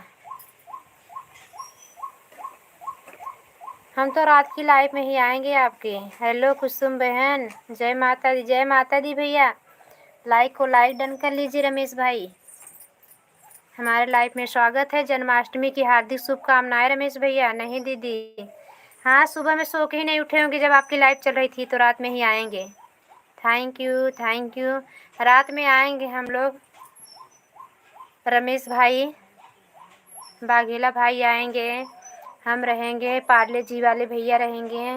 हम तो रात की लाइव में ही आएंगे आपके। हेलो कुसुम बहन, जय माता दी, जय माता दी भैया। लाइक को लाइक डन कर लीजिए रमेश भाई, हमारे लाइव में स्वागत है। जन्माष्टमी की हार्दिक शुभकामनाएं रमेश भैया। नहीं दीदी, हाँ सुबह में सो के ही नहीं उठे होंगे, जब आपकी लाइव चल रही थी तो रात में ही आएंगे। थैंक यू, रात में आएंगे हम लोग। रमेश भाई, बाघेला भाई आएंगे, हम रहेंगे, पार्ले जी वाले भैया रहेंगे,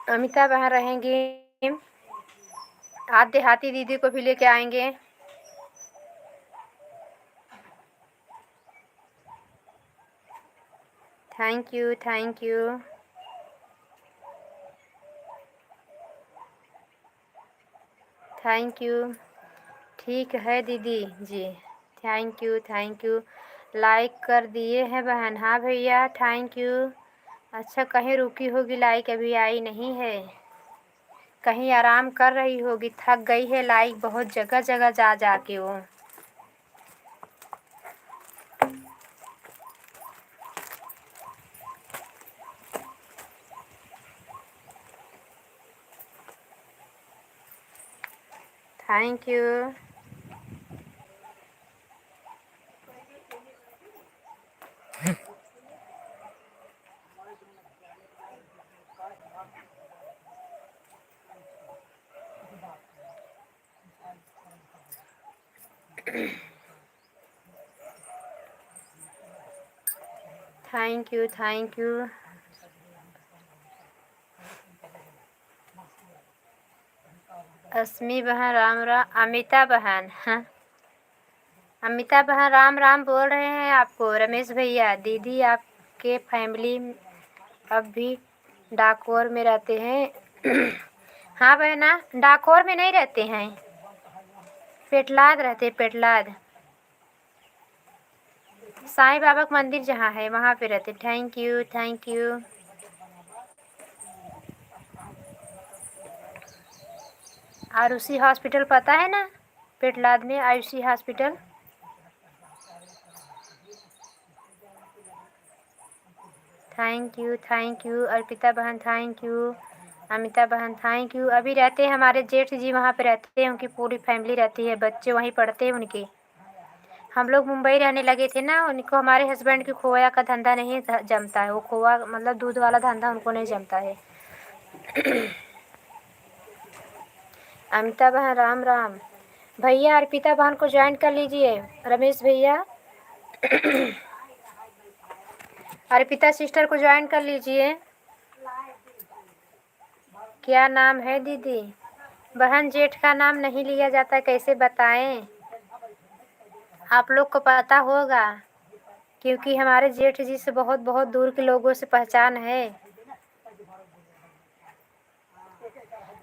अमिता बहन रहेंगी, आज देहाती दीदी को भी लेके आएंगे। Thank you thank you. Thank you, ठीक है दीदी जी, थैंक यू। लाइक कर दिए हैं बहन? हाँ भैया थैंक यू। अच्छा, कहीं रुकी होगी लाइक, अभी आई नहीं है, कहीं आराम कर रही होगी, थक गई है लाइक बहुत जगह जगह जा जा के वो। Thank you. Thank you, thank you. Asmi बहन राम राम। अमिता बहन, हाँ अमिता बहन राम राम बोल रहे हैं आपको। रमेश भैया, दीदी आपके फैमिली अब भी डाकोर में रहते हैं? हाँ बहना, डाकोर में नहीं रहते हैं, पेटलाद रहते, पेटलाद साईं बाबा का मंदिर जहाँ है वहाँ पे रहते। Thank you, thank you. Arushi hospital पता है ना, पेटलाद में Ayushi hospital. Thank you Arpita बहन, थैंक यू। अमिता बहन, थैंक यू। अभी रहते हैं हमारे जेठ जी वहाँ पे रहते हैं, उनकी पूरी फैमिली रहती है, बच्चे वहीं पढ़ते हैं उनके। हम लोग मुंबई रहने लगे थे ना, उनको हमारे हस्बैंड की खोया का धंधा नहीं जमता है, वो खोआ मतलब दूध वाला धंधा उनको नहीं जमता है। अमिता बहन राम राम। भैया अर्पिता बहन को ज्वाइन कर लीजिए, रमेश भैया। अर्पिता सिस्टर को ज्वाइन कर लीजिए। क्या नाम है दीदी? बहन जेठ का नाम नहीं लिया जाता, कैसे बताएं? आप लोग को पता होगा, क्योंकि हमारे जेठ जी से बहुत बहुत दूर के लोगों से पहचान है।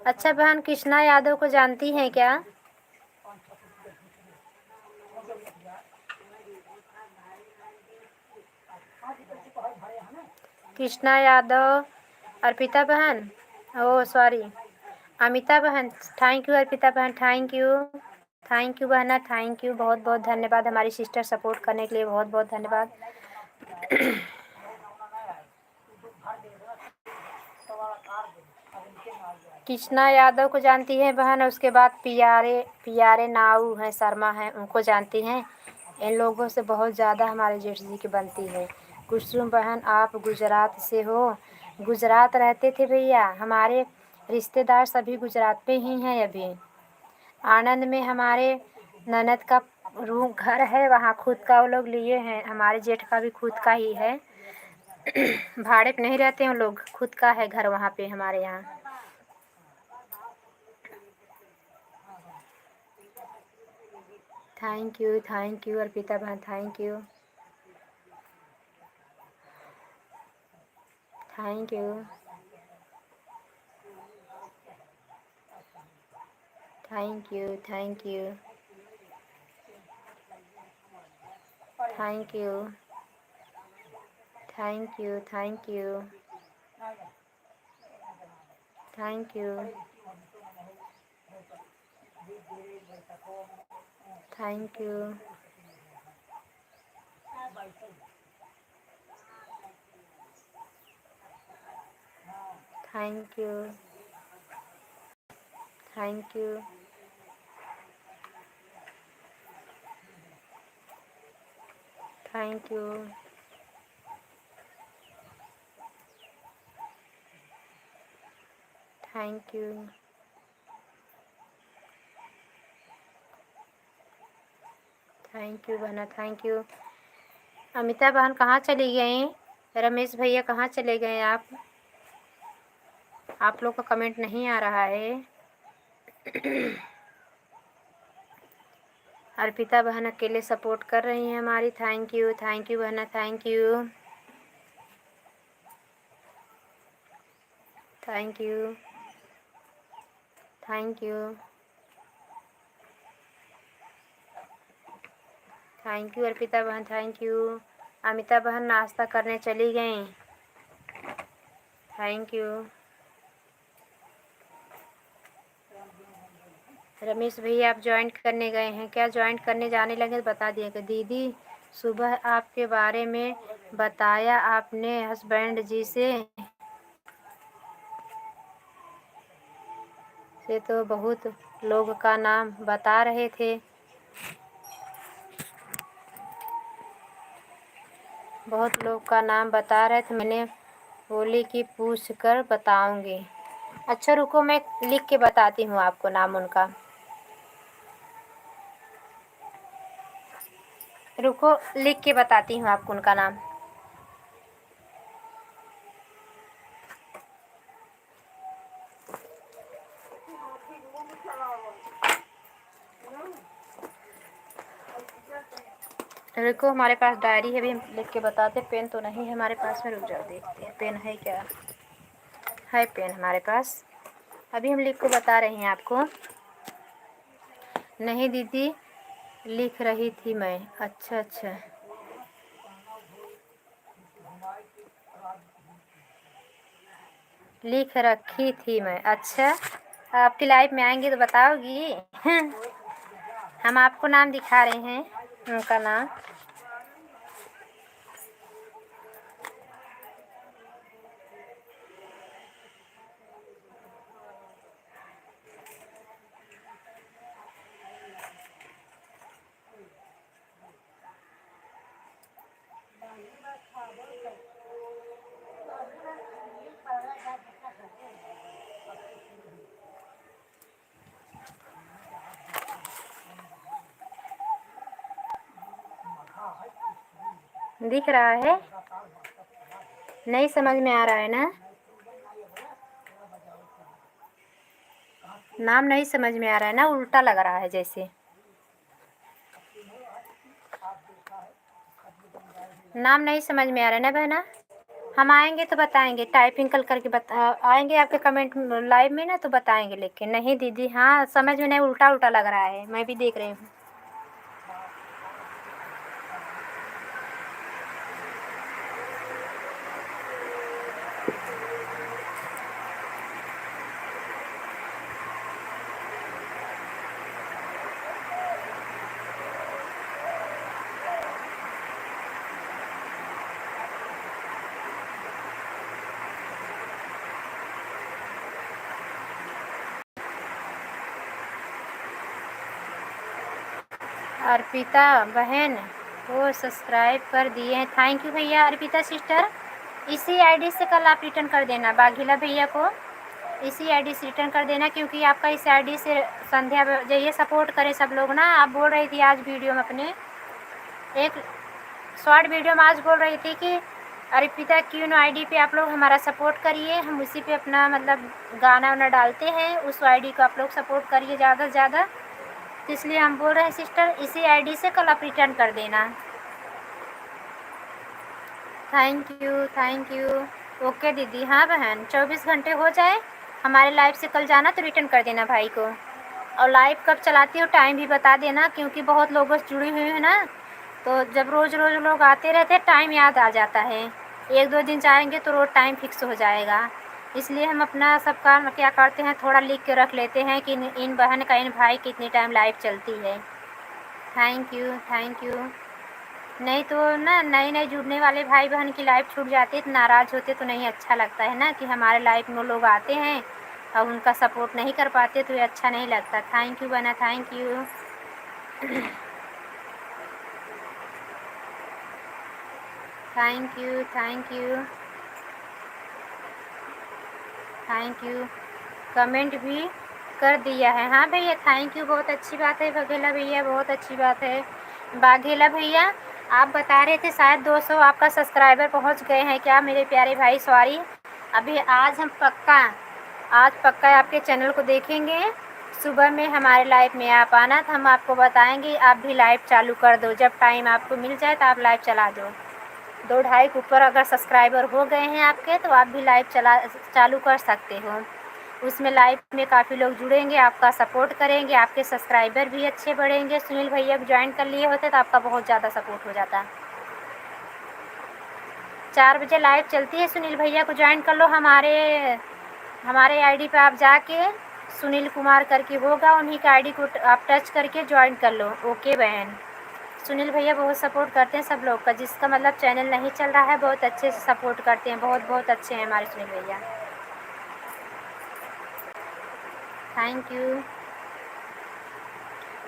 अच्छा बहन, कृष्णा यादव को जानती हैं क्या? कृष्णा यादव, अर्पिता बहन, ओ सॉरी, अमिता बहन। थैंक यू अर्पिता बहन, थैंक यू, थैंक यू बहना, थैंक यू, बहुत बहुत धन्यवाद हमारी सिस्टर सपोर्ट करने के लिए, बहुत बहुत धन्यवाद। कृष्णा यादव को जानती हैं बहन, उसके बाद पियारे पियारे नाऊ हैं, शर्मा हैं, उनको जानती हैं। इन लोगों से बहुत ज़्यादा हमारे जेठ जी की बनती है। कुसुम बहन, आप गुजरात से हो? गुजरात रहते थे भैया, हमारे रिश्तेदार सभी गुजरात पे ही हैं अभी। आनंद में हमारे ननद का रूम घर है, वहाँ खुद का वो लोग लिए हैं, हमारे जेठ का भी खुद का ही है। भाड़े पे नहीं रहते हैं लोग, खुद का है घर वहाँ पे हमारे यहाँ। थैंक यू अर्पिता बहन, thank you, thank you, thank you, thank you, thank you, thank you, thank you, thank you, thank you, thank you, thank you, thank you, thank you, thank you बहना, थैंक यू। अमिता बहन कहाँ चली गई? रमेश भैया कहाँ चले गए आप लोग का कमेंट नहीं आ रहा है। अर्पिता बहन अकेले सपोर्ट कर रही हैं हमारी। थैंक यू बहना, thank you, thank you, thank you, thank you Arpita बहन, थैंक यू। अमिता बहन नाश्ता करने चली गई। Thank you. रमेश भैया आप ज्वाइन करने गए हैं क्या? ज्वाइन करने जाने लगे तो बता दिएगा। दीदी सुबह आपके बारे में बताया आपने हस्बैंड जी से तो बहुत लोग का नाम बता रहे थे, बहुत लोग का नाम बता रहे थे, मैंने बोली कि पूछ कर बताऊंगी। अच्छा रुको, मैं लिख के बताती हूँ आपको नाम उनका। रुको लिख के बताती हूँ आपको उनका नाम। रुको, हमारे पास डायरी है, अभी हम लिख के बताते। पेन तो नहीं है हमारे पास में, रुक जाओ देखते हैं पेन है क्या। है पेन हमारे पास, अभी हम लिख को बता रहे हैं आपको। नहीं दीदी, लिख रही थी मैं। अच्छा अच्छा, लिख रखी थी मैं। अच्छा, आपकी लाइफ में आएंगी तो बताओगी। हम आपको नाम दिखा रहे हैं, उनका नाम। दिख रहा है? नहीं समझ में आ रहा है ना? नाम नहीं समझ में आ रहा है ना? उल्टा लग रहा है जैसे। नाम नहीं समझ में आ रहा है ना बहना? हम आएंगे तो बताएंगे, टाइपिंग कल करके आएंगे आपके कमेंट लाइव में ना, तो बताएंगे। लेकिन नहीं दीदी, हाँ समझ में नहीं, उल्टा उल्टा लग रहा है, मैं भी देख रही हूँ। अर्पिता बहन वो सब्सक्राइब कर दिए हैं, थैंक यू भैया। अर्पिता सिस्टर, इसी आईडी से कल आप रिटर्न कर देना बाघिला भैया को, इसी आईडी से रिटर्न कर देना, क्योंकि आपका इस आईडी से संध्या जाइए सपोर्ट करे सब लोग ना। आप बोल रही थी आज वीडियो में, अपने एक शॉर्ट वीडियो में आज बोल रही थी कि अर्पिता क्यून आईडी पे आप लोग हमारा सपोर्ट करिए, हम उसी पे अपना मतलब गाना वाना डालते हैं, उस आईडी को आप लोग सपोर्ट करिए ज़्यादा से ज़्यादा। तो इसलिए हम बोल रहे हैं सिस्टर, इसी आईडी से कल आप रिटर्न कर देना। Thank you thank you. Okay दीदी। हाँ बहन, 24 घंटे हो जाए हमारे लाइव से कल जाना तो रिटर्न कर देना भाई को। और लाइव कब चलाती हो टाइम भी बता देना, क्योंकि बहुत लोगों से जुड़ी हुई है ना, तो जब रोज़ रोज़ लोग आते रहते टाइम याद आ जाता है। 1-2 दिन जाएंगे तो रोज़ टाइम फिक्स हो जाएगा। इसलिए हम अपना सब काम क्या करते हैं, थोड़ा लिख के रख लेते हैं कि इन बहन का इन भाई कितनी टाइम लाइव चलती है। Thank you thank you. नहीं तो ना, नए नए जुड़ने वाले भाई बहन की लाइफ छूट जाती है तो नाराज़ होते, तो नहीं अच्छा लगता है ना कि हमारे लाइफ में लोग आते हैं और उनका सपोर्ट नहीं कर पाते, तो ये अच्छा नहीं लगता। थैंक यू बना, thank you. Thank you thank you thank you. Comment भी कर दिया है। हाँ भैया थैंक यू, बहुत अच्छी बात है बघेला भैया, बहुत अच्छी बात है। बाघेला भैया, आप बता रहे थे शायद 200 आपका सब्सक्राइबर पहुंच गए हैं क्या मेरे प्यारे भाई? सॉरी, अभी आज हम पक्का आपके चैनल को देखेंगे। सुबह में हमारे लाइव में आप आना, तो हम आपको बताएंगे, आप भी लाइव चालू कर दो, जब टाइम आपको मिल जाए तो आप लाइव चला दो। 2-2.5 के ऊपर अगर सब्सक्राइबर हो गए हैं आपके, तो आप भी लाइव चालू कर सकते हो। उसमें लाइव में काफ़ी लोग जुड़ेंगे, आपका सपोर्ट करेंगे, आपके सब्सक्राइबर भी अच्छे बढ़ेंगे। सुनील भैया को ज्वाइन कर लिए होते तो आपका बहुत ज़्यादा सपोर्ट हो जाता। 4 बजे लाइव चलती है, सुनील भैया को ज्वाइन कर लो। हमारे आईडी पे आप जाके सुनील कुमार करके होगा, उन्हीं का आईडी को आप टच करके ज्वाइन कर लो। ओके बहन। सुनील भैया बहुत सपोर्ट करते हैं सब लोग का, जिसका मतलब चैनल नहीं चल रहा है बहुत अच्छे से सपोर्ट करते हैं, बहुत बहुत अच्छे हैं हमारे सुनील भैया। Thank you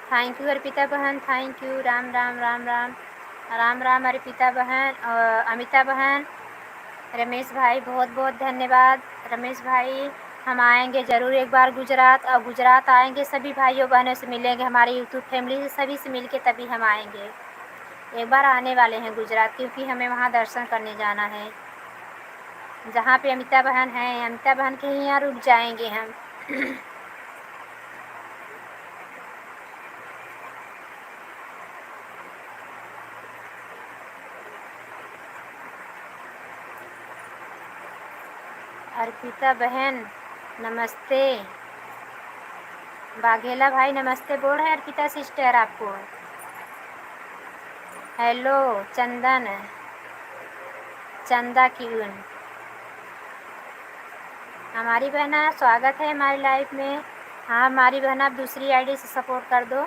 thank you Arpita बहन, थैंक यू। राम राम राम राम राम राम अर्पिता बहन और अमिता बहन। रमेश भाई बहुत बहुत धन्यवाद। रमेश भाई, हम आएंगे ज़रूर एक बार गुजरात, और गुजरात आएंगे सभी भाइयों बहनों से मिलेंगे, हमारे यूट्यूब फैमिली से सभी से मिल के तभी हम आएंगे। एक बार आने वाले हैं गुजरात, क्योंकि हमें वहाँ दर्शन करने जाना है। जहाँ पे अमिता बहन हैं, अमिता बहन के यहाँ रुक जाएंगे हम। अर्पिता बहन नमस्ते। बाघेला भाई नमस्ते बोल रहे हैं अर्पिता सिस्टर आपको। हेलो चंदा क्यून हमारी बहना स्वागत है हमारी लाइफ में। हाँ हमारी बहन आप दूसरी आईडी से सपोर्ट कर दो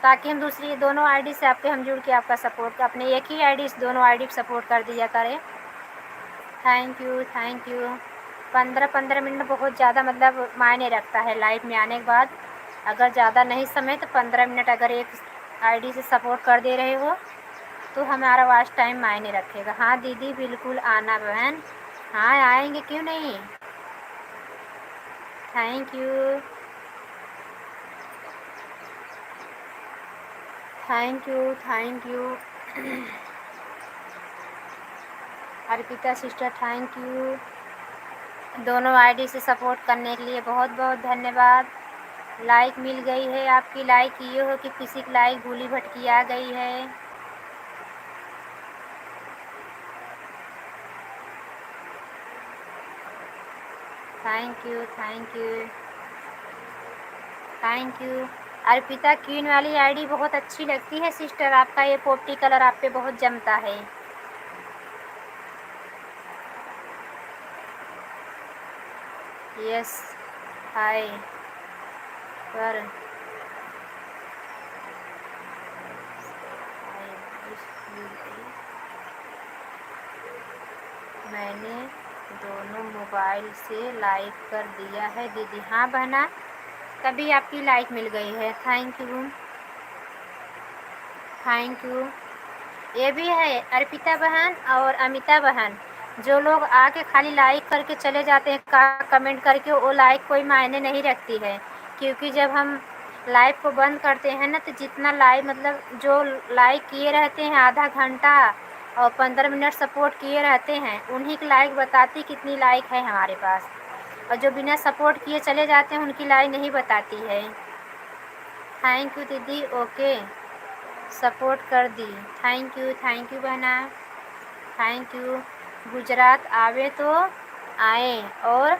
ताकि हम दूसरी दोनों आईडी से आपके हम जुड़ के आपका सपोर्ट अपने एक ही आईडी से दोनों आईडी सपोर्ट कर दिया करें। थैंक यू 15 मिनट बहुत ज़्यादा मतलब मायने रखता है लाइव में आने के बाद। अगर ज़्यादा नहीं समय तो 15 मिनट अगर एक आईडी से सपोर्ट कर दे रहे हो तो हमारा वॉच टाइम मायने रखेगा। हाँ दीदी बिल्कुल आना बहन। हाँ आएंगे क्यों नहीं। Thank you Arpita sister thank you. दोनों आईडी से सपोर्ट करने के लिए बहुत बहुत धन्यवाद। लाइक मिल गई है आपकी। लाइक ये हो कि किसी की लाइक भूली भटकी आ गई है। Thank you. अर्पिता क्वीन वाली आईडी बहुत अच्छी लगती है सिस्टर। आपका ये पोपटी कलर आप पे बहुत जमता है। यस हाय पर मैंने दोनों मोबाइल से लाइक कर दिया है दीदी। हाँ बहना तभी आपकी लाइक मिल गई है। Thank you. ये भी है अर्पिता बहन और अमिता बहन जो लोग आके खाली लाइक करके चले जाते हैं कमेंट करके, वो लाइक कोई मायने नहीं रखती है। क्योंकि जब हम लाइव को बंद करते हैं ना तो जितना लाइव मतलब जो लाइक किए रहते हैं आधा घंटा और 15 मिनट सपोर्ट किए रहते हैं उन्हीं की लाइक बताती कितनी लाइक है हमारे पास। और जो बिना सपोर्ट किए चले जाते हैं उनकी लाइक नहीं बताती है। थैंक यू दीदी ओके सपोर्ट कर दी। थैंक यू बहना। Thank you. गुजरात आवे तो आए और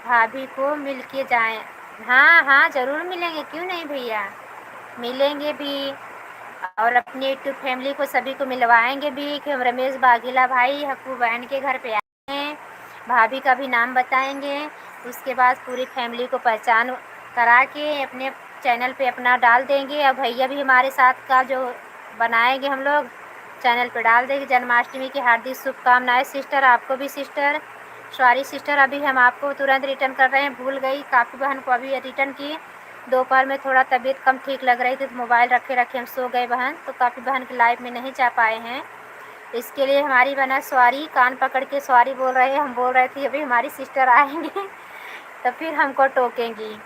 भाभी को मिल के जाएँ। हाँ ज़रूर मिलेंगे क्यों नहीं भैया मिलेंगे भी। और अपनी यूट्यूब फैमिली को सभी को मिलवाएंगे भी कि हम रमेश बाघेला भाई हक्कू बहन के घर पे आए हैं। भाभी का भी नाम बताएंगे। उसके बाद पूरी फैमिली को पहचान करा के अपने चैनल पे अपना डाल देंगे। और भैया भी हमारे साथ का जो बनाएंगे हम लोग चैनल पे डाल देंगे। जन्माष्टमी की हार्दिक शुभकामनाएं सिस्टर आपको भी सिस्टर। सॉरी सिस्टर अभी हम आपको तुरंत रिटर्न कर रहे हैं भूल गई। काफ़ी बहन को अभी रिटर्न की। दोपहर में थोड़ा तबीयत कम ठीक लग रही थी तो मोबाइल रखे हम सो गए बहन। तो काफ़ी बहन की लाइव में नहीं जा पाए हैं। इसके लिए हमारी बहना सॉरी कान पकड़ के सॉरी बोल रहे हैं। हम बोल रहे थे अभी हमारी सिस्टर आएंगी तो फिर हमको टोकेंगी।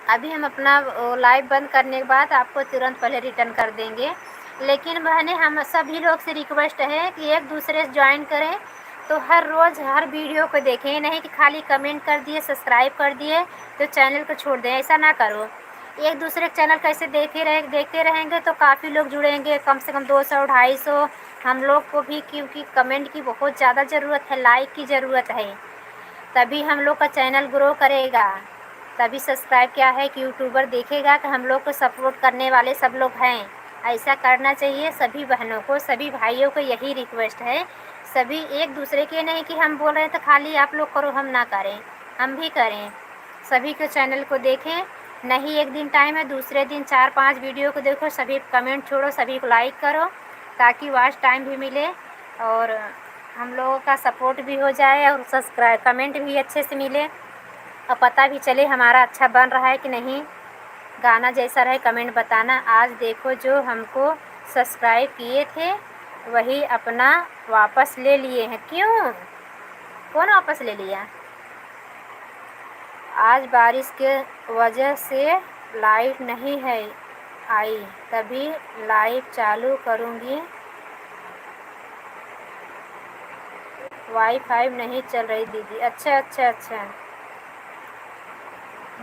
अभी हम अपना लाइव बंद करने के बाद आपको तुरंत पहले रिटर्न कर देंगे। लेकिन बहनें हम सभी लोग से रिक्वेस्ट है कि एक दूसरे से ज्वाइन करें तो हर रोज़ हर वीडियो को देखें। नहीं कि खाली कमेंट कर दिए सब्सक्राइब कर दिए तो चैनल को छोड़ दें। ऐसा ना करो। एक दूसरे के चैनल कैसे देखते रहेंगे तो काफ़ी लोग जुड़ेंगे। कम से कम 200-250 हम लोग को भी क्योंकि कमेंट की बहुत ज़्यादा ज़रूरत है लाइक की ज़रूरत है। तभी हम लोग का चैनल ग्रो करेगा। तभी सब्सक्राइब क्या है कि यूट्यूबर देखेगा कि हम लोग को सपोर्ट करने वाले सब लोग हैं। ऐसा करना चाहिए सभी बहनों को सभी भाइयों को यही रिक्वेस्ट है। सभी एक दूसरे के नहीं कि हम बोल रहे हैं तो खाली आप लोग करो हम ना करें हम भी करें। सभी के चैनल को देखें। नहीं एक दिन टाइम है दूसरे दिन 4-5 वीडियो को देखो। सभी कमेंट छोड़ो सभी को लाइक करो ताकि वॉच टाइम भी मिले और हम लोगों का सपोर्ट भी हो जाए और सब्सक्राइब कमेंट भी अच्छे से मिले और पता भी चले हमारा अच्छा बन रहा है कि नहीं। गाना जैसा रहे कमेंट बताना। आज देखो जो हमको सब्सक्राइब किए थे वही अपना वापस ले लिए हैं। क्यों कौन वापस ले लिया। आज बारिश के वजह से लाइट नहीं है आई तभी लाइव चालू करूँगी। वाईफाई नहीं चल रही दीदी। अच्छा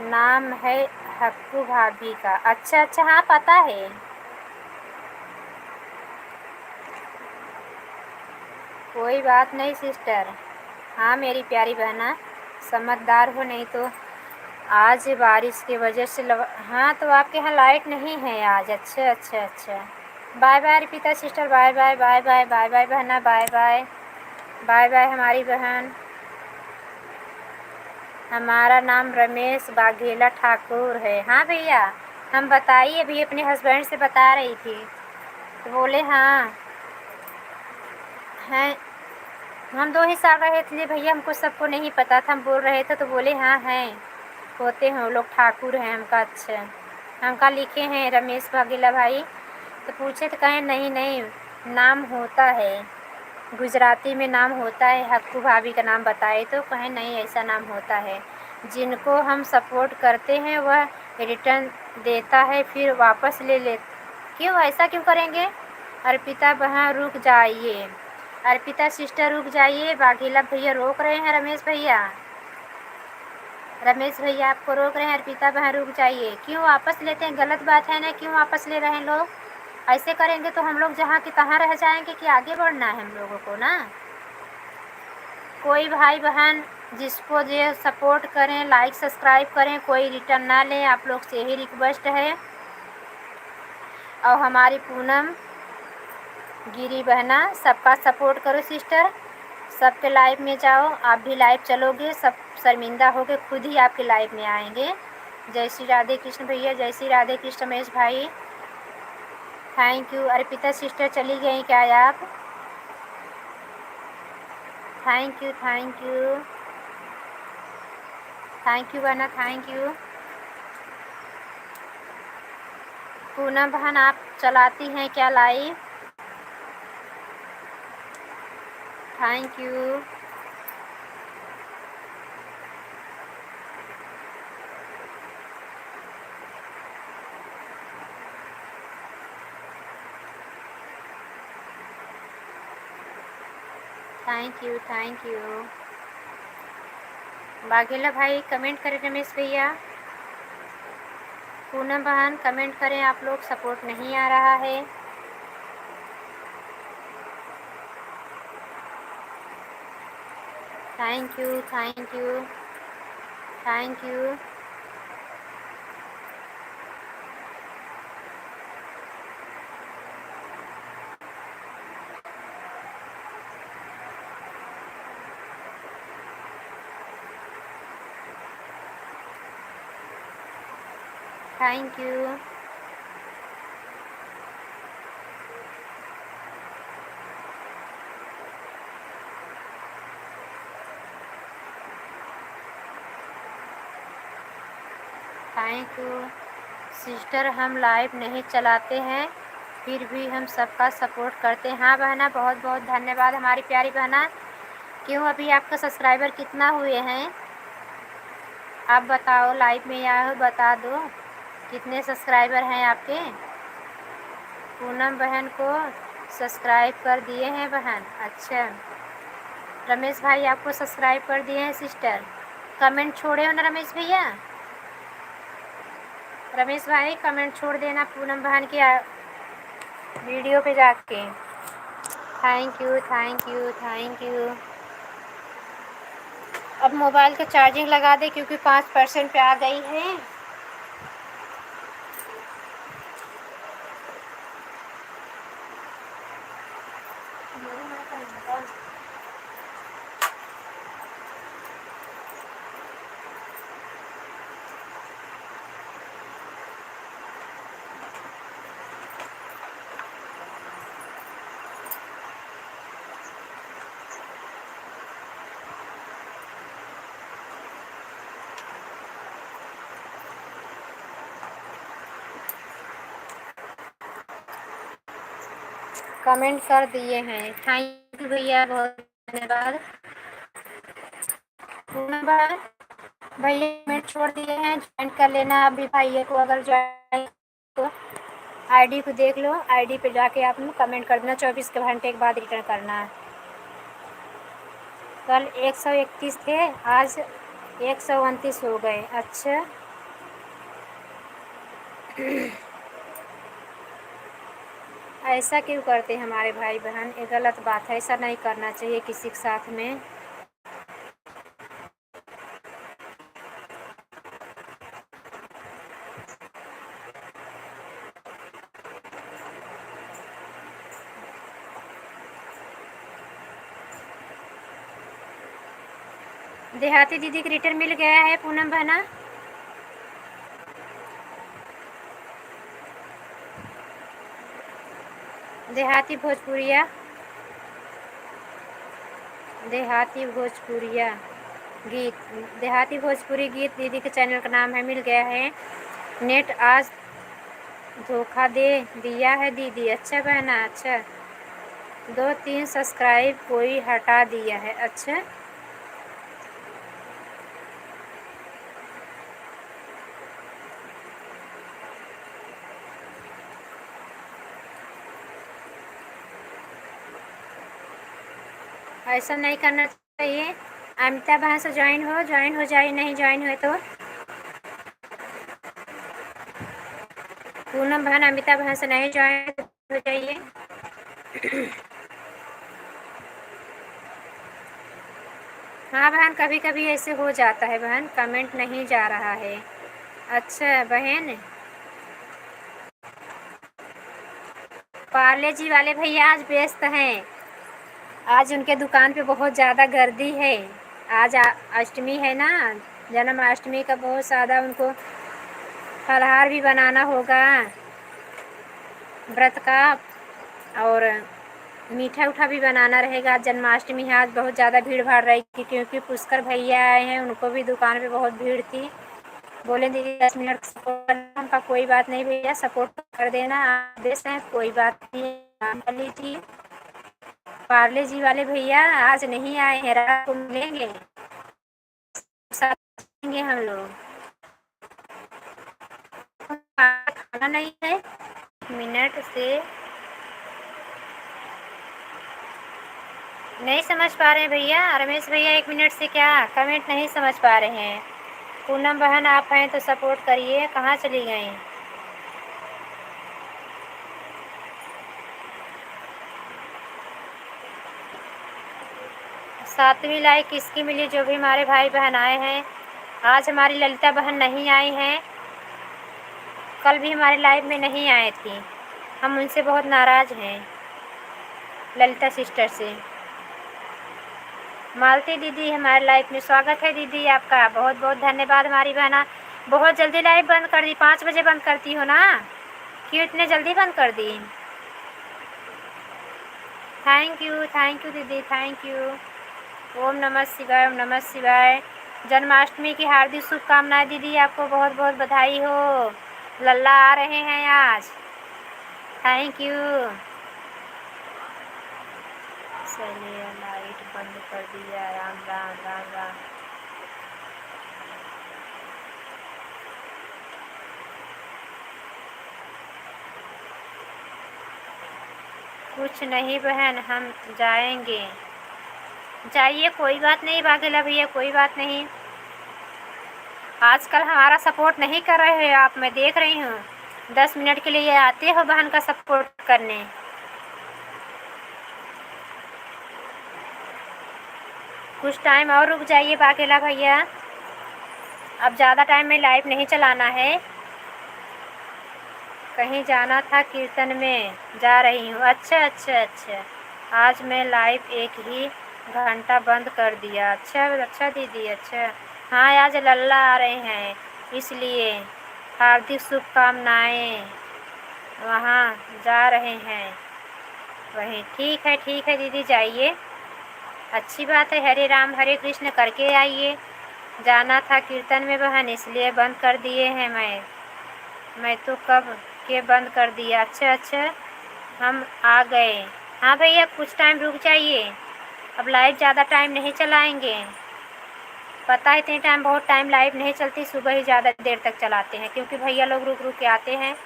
नाम है हक्कू भाभी का। अच्छा हाँ पता है। कोई बात नहीं सिस्टर। हाँ मेरी प्यारी बहना, समझदार हो, नहीं तो आज बारिश की वजह से हाँ तो आपके यहाँ लाइट नहीं है आज। अच्छा अच्छा अच्छा। Bye bye Arpita sister, bye bye bye bye bye bye बहना, बाय बाय बाय बाय हमारी बहन। हमारा नाम रमेश बाघेला ठाकुर है। हाँ भैया, हम बताइए, अभी अपने हस्बैंड से बता रही थी तो बोले हाँ हैं। हम 2 ही साल रहे थे भैया, हमको सबको नहीं पता था, हम बोल रहे थे तो बोले हाँ हैं, होते हैं वो लोग, ठाकुर हैं हमका। अच्छा, हमका लिखे हैं रमेश बाघेला भाई, तो पूछे तो कहें नहीं नहीं, नाम होता है, गुजराती में नाम होता है। हक्कू भाभी का नाम बताए तो कहें नहीं, ऐसा नाम होता है। जिनको हम सपोर्ट करते हैं वह रिटर्न देता है, फिर वापस ले ले। क्यों, ऐसा क्यों करेंगे? अर्पिता बहन रुक जाइए, अर्पिता सिस्टर रुक जाइए, बाघेला भैया रोक रहे हैं, रमेश भैया, रमेश भैया आपको रोक रहे हैं। अर्पिता बहन रुक जाइए, क्यों वापस लेते हैं? गलत बात है ना, क्यों वापस ले रहे हैं लोग? ऐसे करेंगे तो हम लोग जहाँ के तहाँ रह जाएंगे कि आगे बढ़ना है हम लोगों को ना। कोई भाई बहन जिसको जो सपोर्ट करें, लाइक सब्सक्राइब करें, कोई रिटर्न ना लें, आप लोग से यही रिक्वेस्ट है। और हमारी पूनम गिरी बहना, सबका सपोर्ट करो सिस्टर, सबके लाइव में जाओ। आप भी लाइव चलोगे, सब शर्मिंदा होके खुद ही आपके लाइव में आएंगे। जय श्री राधे कृष्ण भैया, जय श्री राधे कृष्ण महेश भाई, थैंक यू। अर्पिता सिस्टर चली गई क्या आप? Thank you thank you thank you बहना, थैंक यू। पूनम बहन आप चलाती हैं क्या live? Thank you. Thank you thank you. Baghela भाई कमेंट करें, रमेश भैया, पूनम बहन कमेंट करें, आप लोग सपोर्ट नहीं आ रहा है। Thank you thank you thank you. Thank you. Thank you sister, हम लाइव नहीं चलाते हैं, फिर भी हम सबका सपोर्ट करते हैं। हाँ बहना, बहुत बहुत धन्यवाद हमारी प्यारी बहना। क्यों, अभी आपका सब्सक्राइबर कितना हुए हैं? आप बताओ, लाइव में आए हो बता दो, कितने सब्सक्राइबर हैं आपके? पूनम बहन को सब्सक्राइब कर दिए हैं बहन? अच्छा, रमेश भाई आपको सब्सक्राइब कर दिए हैं सिस्टर? कमेंट छोड़े हो ना रमेश भैया? रमेश भाई कमेंट छोड़ देना पूनम बहन की वीडियो पे जाके। Thank you thank you thank you. अब मोबाइल का चार्जिंग लगा दे क्योंकि 5% पे आ गई है। कमेंट कर दिए हैं, थैंक यू भैया, बहुत धन्यवाद। पूनम बहन भैया कमेंट छोड़ दिए हैं, ज्वाइन कर लेना अभी भैया को, अगर ज्वाइन तो आईडी को देख लो, आईडी पे जाके आप कमेंट कर देना, 24 घंटे के बाद रिटर्न करना है। कल 131 थे, आज 129 हो गए। अच्छा ऐसा क्यों करते हैं हमारे भाई बहन? ये गलत बात है, ऐसा नहीं करना चाहिए किसी के साथ में। देहाती दीदी का रिटर्न मिल गया है पूनम बहना। देहाती भोजपुरिया, देहाती भोजपुरिया गीत, देहाती भोजपुरी गीत दीदी के चैनल का नाम है, मिल गया है। नेट आज धोखा दे दिया है दीदी। अच्छा बहना, अच्छा। 2-3 सब्सक्राइब कोई हटा दिया है। अच्छा, ऐसा नहीं करना चाहिए। अमिता बहन से ज्वाइन हो जाए, नहीं ज्वाइन हुए तो पूनम बहन अमिता बहन से नहीं ज्वाइन हो जाइए। हाँ बहन, कभी कभी ऐसे हो जाता है बहन, कमेंट नहीं जा रहा है। अच्छा बहन, पार्ले जी वाले भैया आज व्यस्त हैं। आज उनके दुकान पे बहुत ज़्यादा गर्दी है। आज अष्टमी है ना, जन्माष्टमी का बहुत ज़्यादा उनको फलाहार भी बनाना होगा व्रत का, और मीठा उठा भी बनाना रहेगा। आज जन्माष्टमी है, आज बहुत ज़्यादा भीड़ भाड़ रहेगी, क्योंकि पुष्कर भैया आए हैं, उनको भी दुकान पे बहुत भीड़ थी। बोले दीदी 10 मिनट सपोर्ट करना। उनका कोई बात नहीं भैया, सपोर्ट कर देना, आदेश है, कोई बात नहीं, कर लीजिए। पार्ले जी वाले भैया आज नहीं आए हैं, रात को मिलेंगे, साथ मिलेंगे हम लोग। खाना नहीं है, मिनट से नहीं समझ पा रहे हैं भैया। रमेश भैया 1 मिनट से क्या कमेंट नहीं समझ पा रहे हैं। पूनम बहन आप हैं तो सपोर्ट करिए, कहाँ चली गई? सातवीं लाइक किसकी मिली? जो भी हमारे भाई बहन आए हैं। आज हमारी ललिता बहन नहीं आई हैं, कल भी हमारे लाइव में नहीं आए थी, हम उनसे बहुत नाराज़ हैं, ललिता सिस्टर से। मालती दीदी हमारे लाइव में स्वागत है दीदी आपका, बहुत बहुत धन्यवाद हमारी बहना। बहुत जल्दी लाइव बंद कर दी, 5 बजे बंद करती हो ना, क्यों इतने जल्दी बंद कर दी? थैंक यू दीदी, थैंक यू। ओम नमः शिवाय, ओम नमः शिवाय। जन्माष्टमी की हार्दिक शुभकामनाएं दीदी, आपको बहुत बहुत बधाई हो। लल्ला आ रहे हैं आज, थैंक यू। चलिए लाइट बंद कर दिया, राम राम राम राम। कुछ नहीं बहन, हम जाएंगे। जाइए, कोई बात नहीं बाघेला भैया, कोई बात नहीं। आजकल हमारा सपोर्ट नहीं कर रहे हो आप, मैं देख रही हूँ। 10 मिनट के लिए आते हो बहन का सपोर्ट करने। कुछ टाइम और रुक जाइए बाघेला भैया, अब ज़्यादा टाइम में लाइव नहीं चलाना है। कहीं जाना था, कीर्तन में जा रही हूँ। अच्छा अच्छा अच्छा, आज मैं लाइव 1 ही घंटा बंद कर दिया। अच्छा अच्छा दीदी, अच्छा। हाँ, आज लल्ला आ रहे हैं, इसलिए हार्दिक शुभकामनाएं। वहाँ जा रहे हैं, वहीं। ठीक है दीदी, जाइए, अच्छी बात है। हरे राम हरे कृष्ण करके आइए। जाना था कीर्तन में बहन, इसलिए बंद कर दिए हैं। मैं तो कब के बंद कर दिया। अच्छा अच्छा, हम आ गए। हाँ भैया, कुछ टाइम रुक जाइए, अब लाइव ज़्यादा टाइम नहीं चलाएंगे। पता है इतने टाइम, बहुत टाइम लाइव नहीं चलती, सुबह ही ज़्यादा देर तक चलाते हैं, क्योंकि भैया लोग रुक रुक के आते हैं।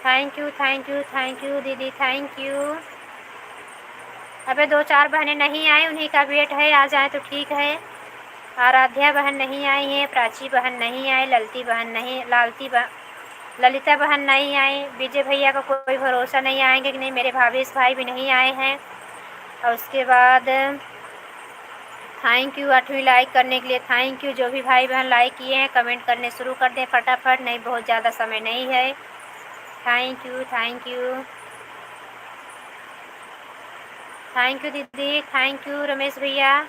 थैंक यू दीदी, थैंक यू। अबे 2-4 बहनें नहीं आई, उन्हीं का वेट है, आ जाए तो ठीक है। आराध्या बहन नहीं आई है, प्राची बहन नहीं आई, ललिता बहन नहीं आई, विजय भैया का कोई भरोसा नहीं आएंगे कि नहीं, मेरे भावेश भाई भी नहीं आए हैं। और उसके बाद थैंक यू 8वीं लाइक करने के लिए, थैंक यू। जो भी भाई बहन लाइक किए हैं कमेंट करने शुरू कर दें फटाफट, नहीं बहुत ज़्यादा समय नहीं है। Thank you. थैंक यू दीदी, थैंक यू रमेश भैया।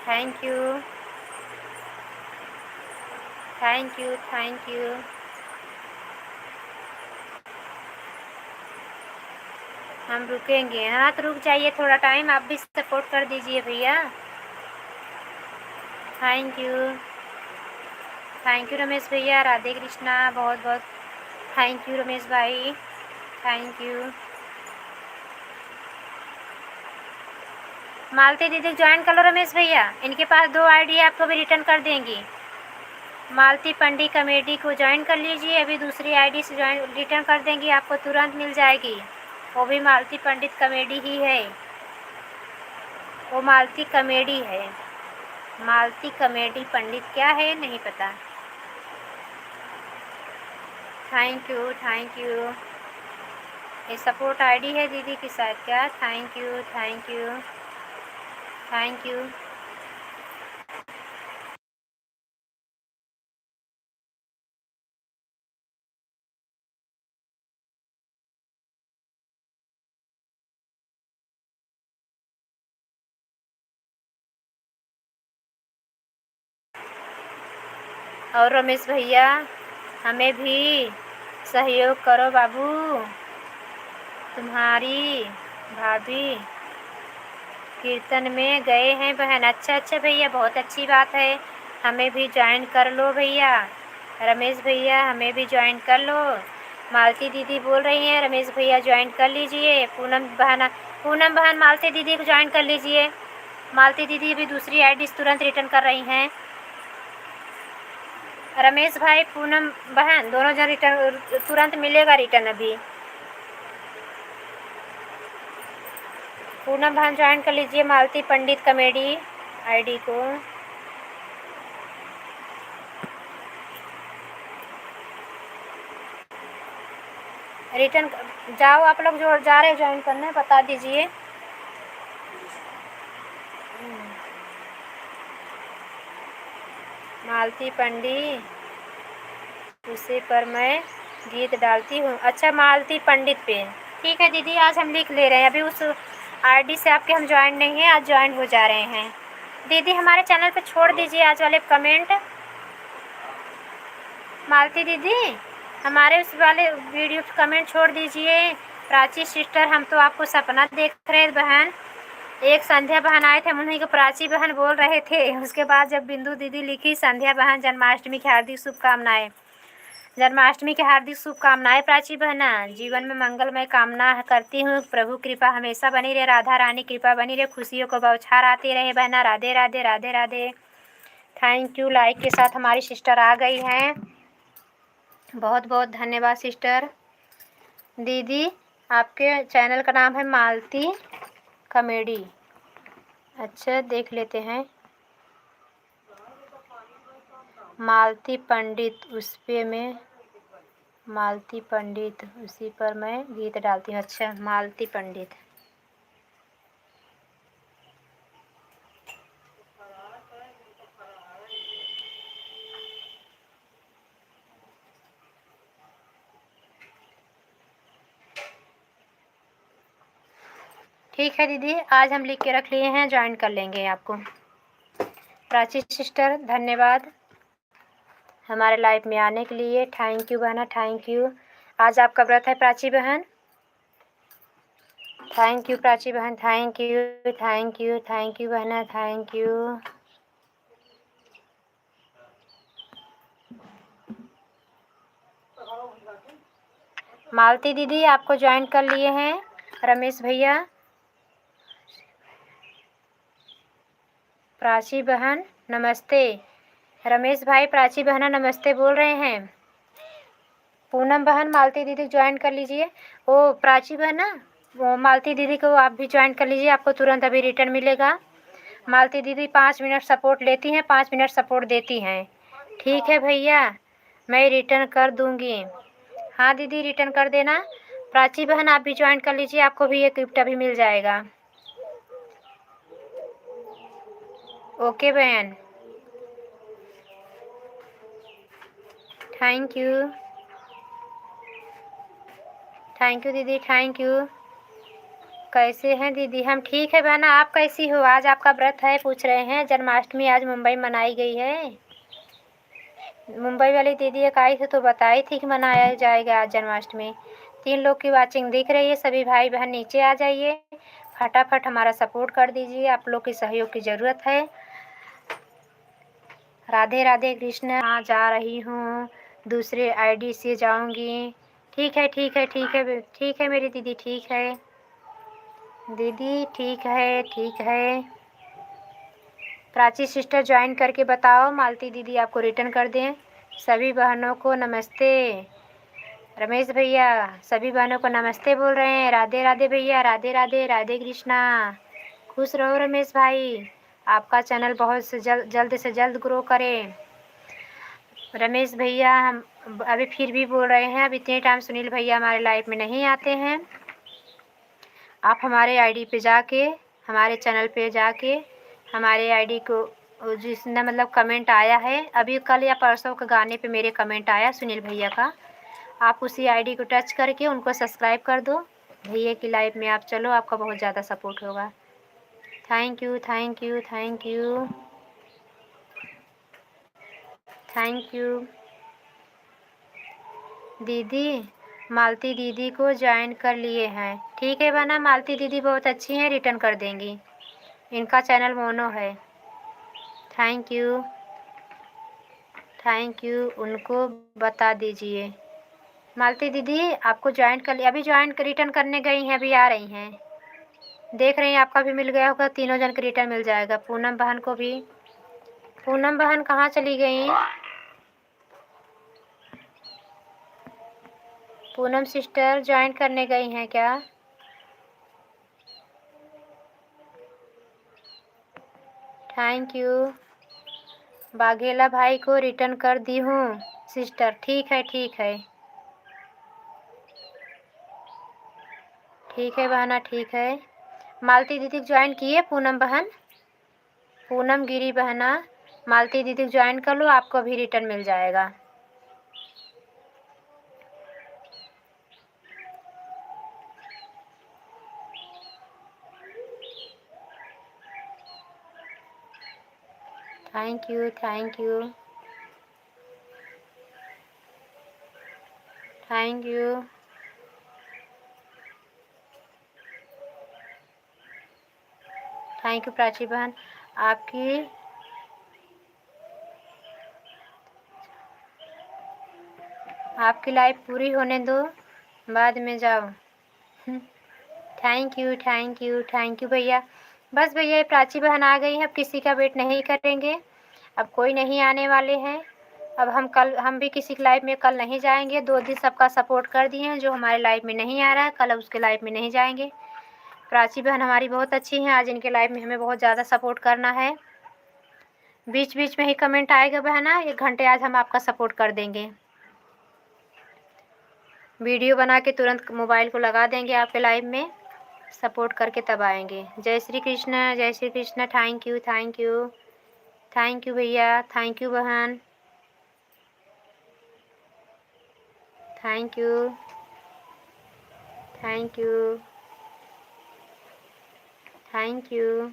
Thank you, thank you, thank you. हम रुकेंगे, हाँ तो रुक जाइए थोड़ा टाइम, आप भी सपोर्ट कर दीजिए भैया। थैंक यू रमेश भैया, राधे कृष्णा, बहुत बहुत थैंक यू रमेश भाई, थैंक यू। मालती दीदी ज्वाइन कर लो रमेश भैया, इनके पास 2 आईडी आपको भी रिटर्न कर देंगी। मालती पंडित कॉमेडी को ज्वाइन कर लीजिए, अभी दूसरी आईडी से ज्वाइन रिटर्न कर देंगी, आपको तुरंत मिल जाएगी। वो भी मालती पंडित कॉमेडी ही है, वो मालती कॉमेडी है। मालती कॉमेडी पंडित क्या है नहीं पता। Thank you, thank you. ये सपोर्ट आईडी है दीदी की शायद क्या। Thank you, thank you, thank you. और रमेश भैया हमें भी सहयोग करो बाबू, तुम्हारी भाभी कीर्तन में गए हैं बहन। अच्छा अच्छा भैया, बहुत अच्छी बात है, हमें भी ज्वाइन कर लो भैया। रमेश भैया हमें भी ज्वाइन कर लो। मालती दीदी बोल रही हैं रमेश भैया ज्वाइन कर लीजिए। पूनम बहन मालती दीदी को ज्वाइन कर लीजिए। मालती दीदी भी दूसरी आईडी तुरंत रिटर्न कर रही हैं। रमेश भाई पूनम बहन दोनों जन रिटर्न तुरंत मिलेगा रिटर्न अभी। पूनम बहन ज्वाइन कर लीजिए मालती पंडित कॉमेडी आईडी को। रिटर्न जाओ, आप लोग जो जा रहे ज्वाइन करने बता दीजिए। मालती पंडित, उसी पर मैं गीत डालती हूँ। अच्छा मालती पंडित पे, ठीक है दीदी, आज हम लिख ले रहे हैं। अभी उस आईडी से आपके हम ज्वाइन नहीं हैं, आज ज्वाइन हो जा रहे हैं। दीदी हमारे चैनल पे छोड़ दीजिए आज वाले कमेंट। मालती दीदी हमारे उस वाले वीडियो पे कमेंट छोड़ दीजिए। प्राची सिस्टर हम तो आपको सपना देख रहे बहन। एक संध्या बहन आए थे, हम उन्हीं को प्राची बहन बोल रहे थे। उसके बाद जब बिंदु दीदी लिखी संध्या बहन जन्माष्टमी की हार्दिक शुभकामनाएं। जन्माष्टमी की हार्दिक शुभकामनाएं प्राची बहना। जीवन में मंगलमय कामना करती हूँ, प्रभु कृपा हमेशा बनी रहे, राधा रानी कृपा बनी रहे, खुशियों को बौछार आती रहे बहना। Radhe Radhe, Radhe Radhe. Thank you, like के साथ हमारी सिस्टर आ गई हैं, बहुत बहुत धन्यवाद सिस्टर। दीदी आपके चैनल का नाम है मालती कॉमेडी। अच्छा देख लेते हैं। मालती पंडित, उस पे मैं मालती पंडित, उसी पर मैं गीत डालती हूँ। अच्छा मालती पंडित, ठीक है दीदी, आज हम लिख के रख लिए हैं, ज्वाइन कर लेंगे आपको। प्राची सिस्टर धन्यवाद हमारे लाइफ में आने के लिए। थैंक यू बहना, थैंक यू। आज आपका व्रत है प्राची बहन। थैंक यू प्राची बहन, thank you, thank you, thank you बहना, थैंक यू। मालती दीदी आपको ज्वाइन कर लिए हैं रमेश भैया। प्राची बहन नमस्ते। रमेश भाई प्राची बहना नमस्ते बोल रहे हैं। पूनम बहन मालती दीदी ज्वाइन कर लीजिए। ओ प्राची बहना, वो मालती दीदी को आप भी ज्वाइन कर लीजिए, आपको तुरंत अभी रिटर्न मिलेगा। मालती दीदी 5 मिनट सपोर्ट लेती हैं, 5 मिनट सपोर्ट देती हैं। ठीक है भैया, मैं रिटर्न कर दूँगी। हाँ दीदी रिटर्न कर देना। प्राची बहन आप भी ज्वाइन कर लीजिए, आपको भी एक गिफ्ट अभी मिल जाएगा। ओके बहन, थैंक यू, थैंक यू दीदी, थैंक यू। कैसे हैं दीदी? हम ठीक है बहना, आप कैसी हो? आज आपका व्रत है पूछ रहे हैं। जन्माष्टमी आज मुंबई मनाई गई है। मुंबई वाली दीदी एक आई थी तो बताई थी कि मनाया जाएगा आज जन्माष्टमी। 3 लोग की वाचिंग दिख रही है। सभी भाई बहन नीचे आ जाइए, फटाफट हमारा सपोर्ट कर दीजिए, आप लोग के सहयोग की ज़रूरत है। राधे राधे कृष्ण। हाँ जा रही हूँ, दूसरे आईडी से जाऊँगी। ठीक है, ठीक है, ठीक है, ठीक है मेरी दीदी, ठीक है दीदी, ठीक है, ठीक है। प्राची सिस्टर ज्वाइन करके बताओ, मालती दीदी आपको रिटर्न कर दें। सभी बहनों को नमस्ते। रमेश भैया सभी बहनों को नमस्ते बोल रहे हैं। राधे राधे भैया, राधे राधे, राधे कृष्णा। खुश रहो रमेश भाई, आपका चैनल बहुत से जल्द से जल्द ग्रो करे। रमेश भैया हम अभी फिर भी बोल रहे हैं, अब इतने टाइम सुनील भैया हमारे लाइफ में नहीं आते हैं। आप हमारे आईडी पे जाके, हमारे चैनल पे जाके हमारे आईडी को जिसने मतलब कमेंट आया है अभी कल या परसों के गाने पे मेरे कमेंट आया सुनील भैया का, आप उसी आईडी को टच करके उनको सब्सक्राइब कर दो। भैया की लाइफ में आप चलो, आपका बहुत ज़्यादा सपोर्ट होगा। Thank you, thank you, thank you, thank you दीदी। मालती दीदी को ज्वाइन कर लिए हैं। ठीक है बना, मालती दीदी बहुत अच्छी हैं, रिटर्न कर देंगी। इनका चैनल मोनो है। थैंक यू, थैंक यू, उनको बता दीजिए। मालती दीदी आपको ज्वाइन कर लिया, अभी ज्वाइन रिटर्न करने गई हैं, अभी आ रही हैं। देख रही हैं आपका भी मिल गया होगा, तीनों जन का रिटर्न मिल जाएगा। पूनम बहन को भी। पूनम बहन कहाँ चली गई? पूनम सिस्टर ज्वाइन करने गई हैं क्या? Thank you. बाघेला भाई को रिटर्न कर दी हूँ सिस्टर। ठीक है, ठीक है, ठीक है बहना, ठीक है। मालती दीदी ज्वाइन किए पूनम बहन, पूनम गिरी बहना, मालती दीदी ज्वाइन कर लो, आपको भी रिटर्न मिल जाएगा। Thank you, thank you, thank you, thank you Prachi बहन। आपकी लाइफ पूरी होने दो, बाद में जाओ। Thank you, thank you, thank you भैया। बस भैया ये प्राची बहन आ गई हैं, अब किसी का वेट नहीं करेंगे, अब कोई नहीं आने वाले हैं। अब हम भी किसी की लाइफ में कल नहीं जाएंगे। 2 दिन सबका सपोर्ट कर दिए हैं, जो हमारे लाइफ में नहीं आ रहा है कल उसके लाइफ में नहीं जाएंगे। प्राची बहन हमारी बहुत अच्छी हैं, आज इनके लाइफ में हमें बहुत ज़्यादा सपोर्ट करना है। बीच बीच में ही कमेंट आएगा बहना, 1 घंटे आज हम आपका सपोर्ट कर देंगे। वीडियो बना के तुरंत मोबाइल को लगा देंगे आपके लाइव में, सपोर्ट करके तब आएंगे। जय श्री कृष्ण, जय Shri Krishna. Thank you, thank you, thank you भैया, थैंक यू बहन, thank you, thank you, thank you,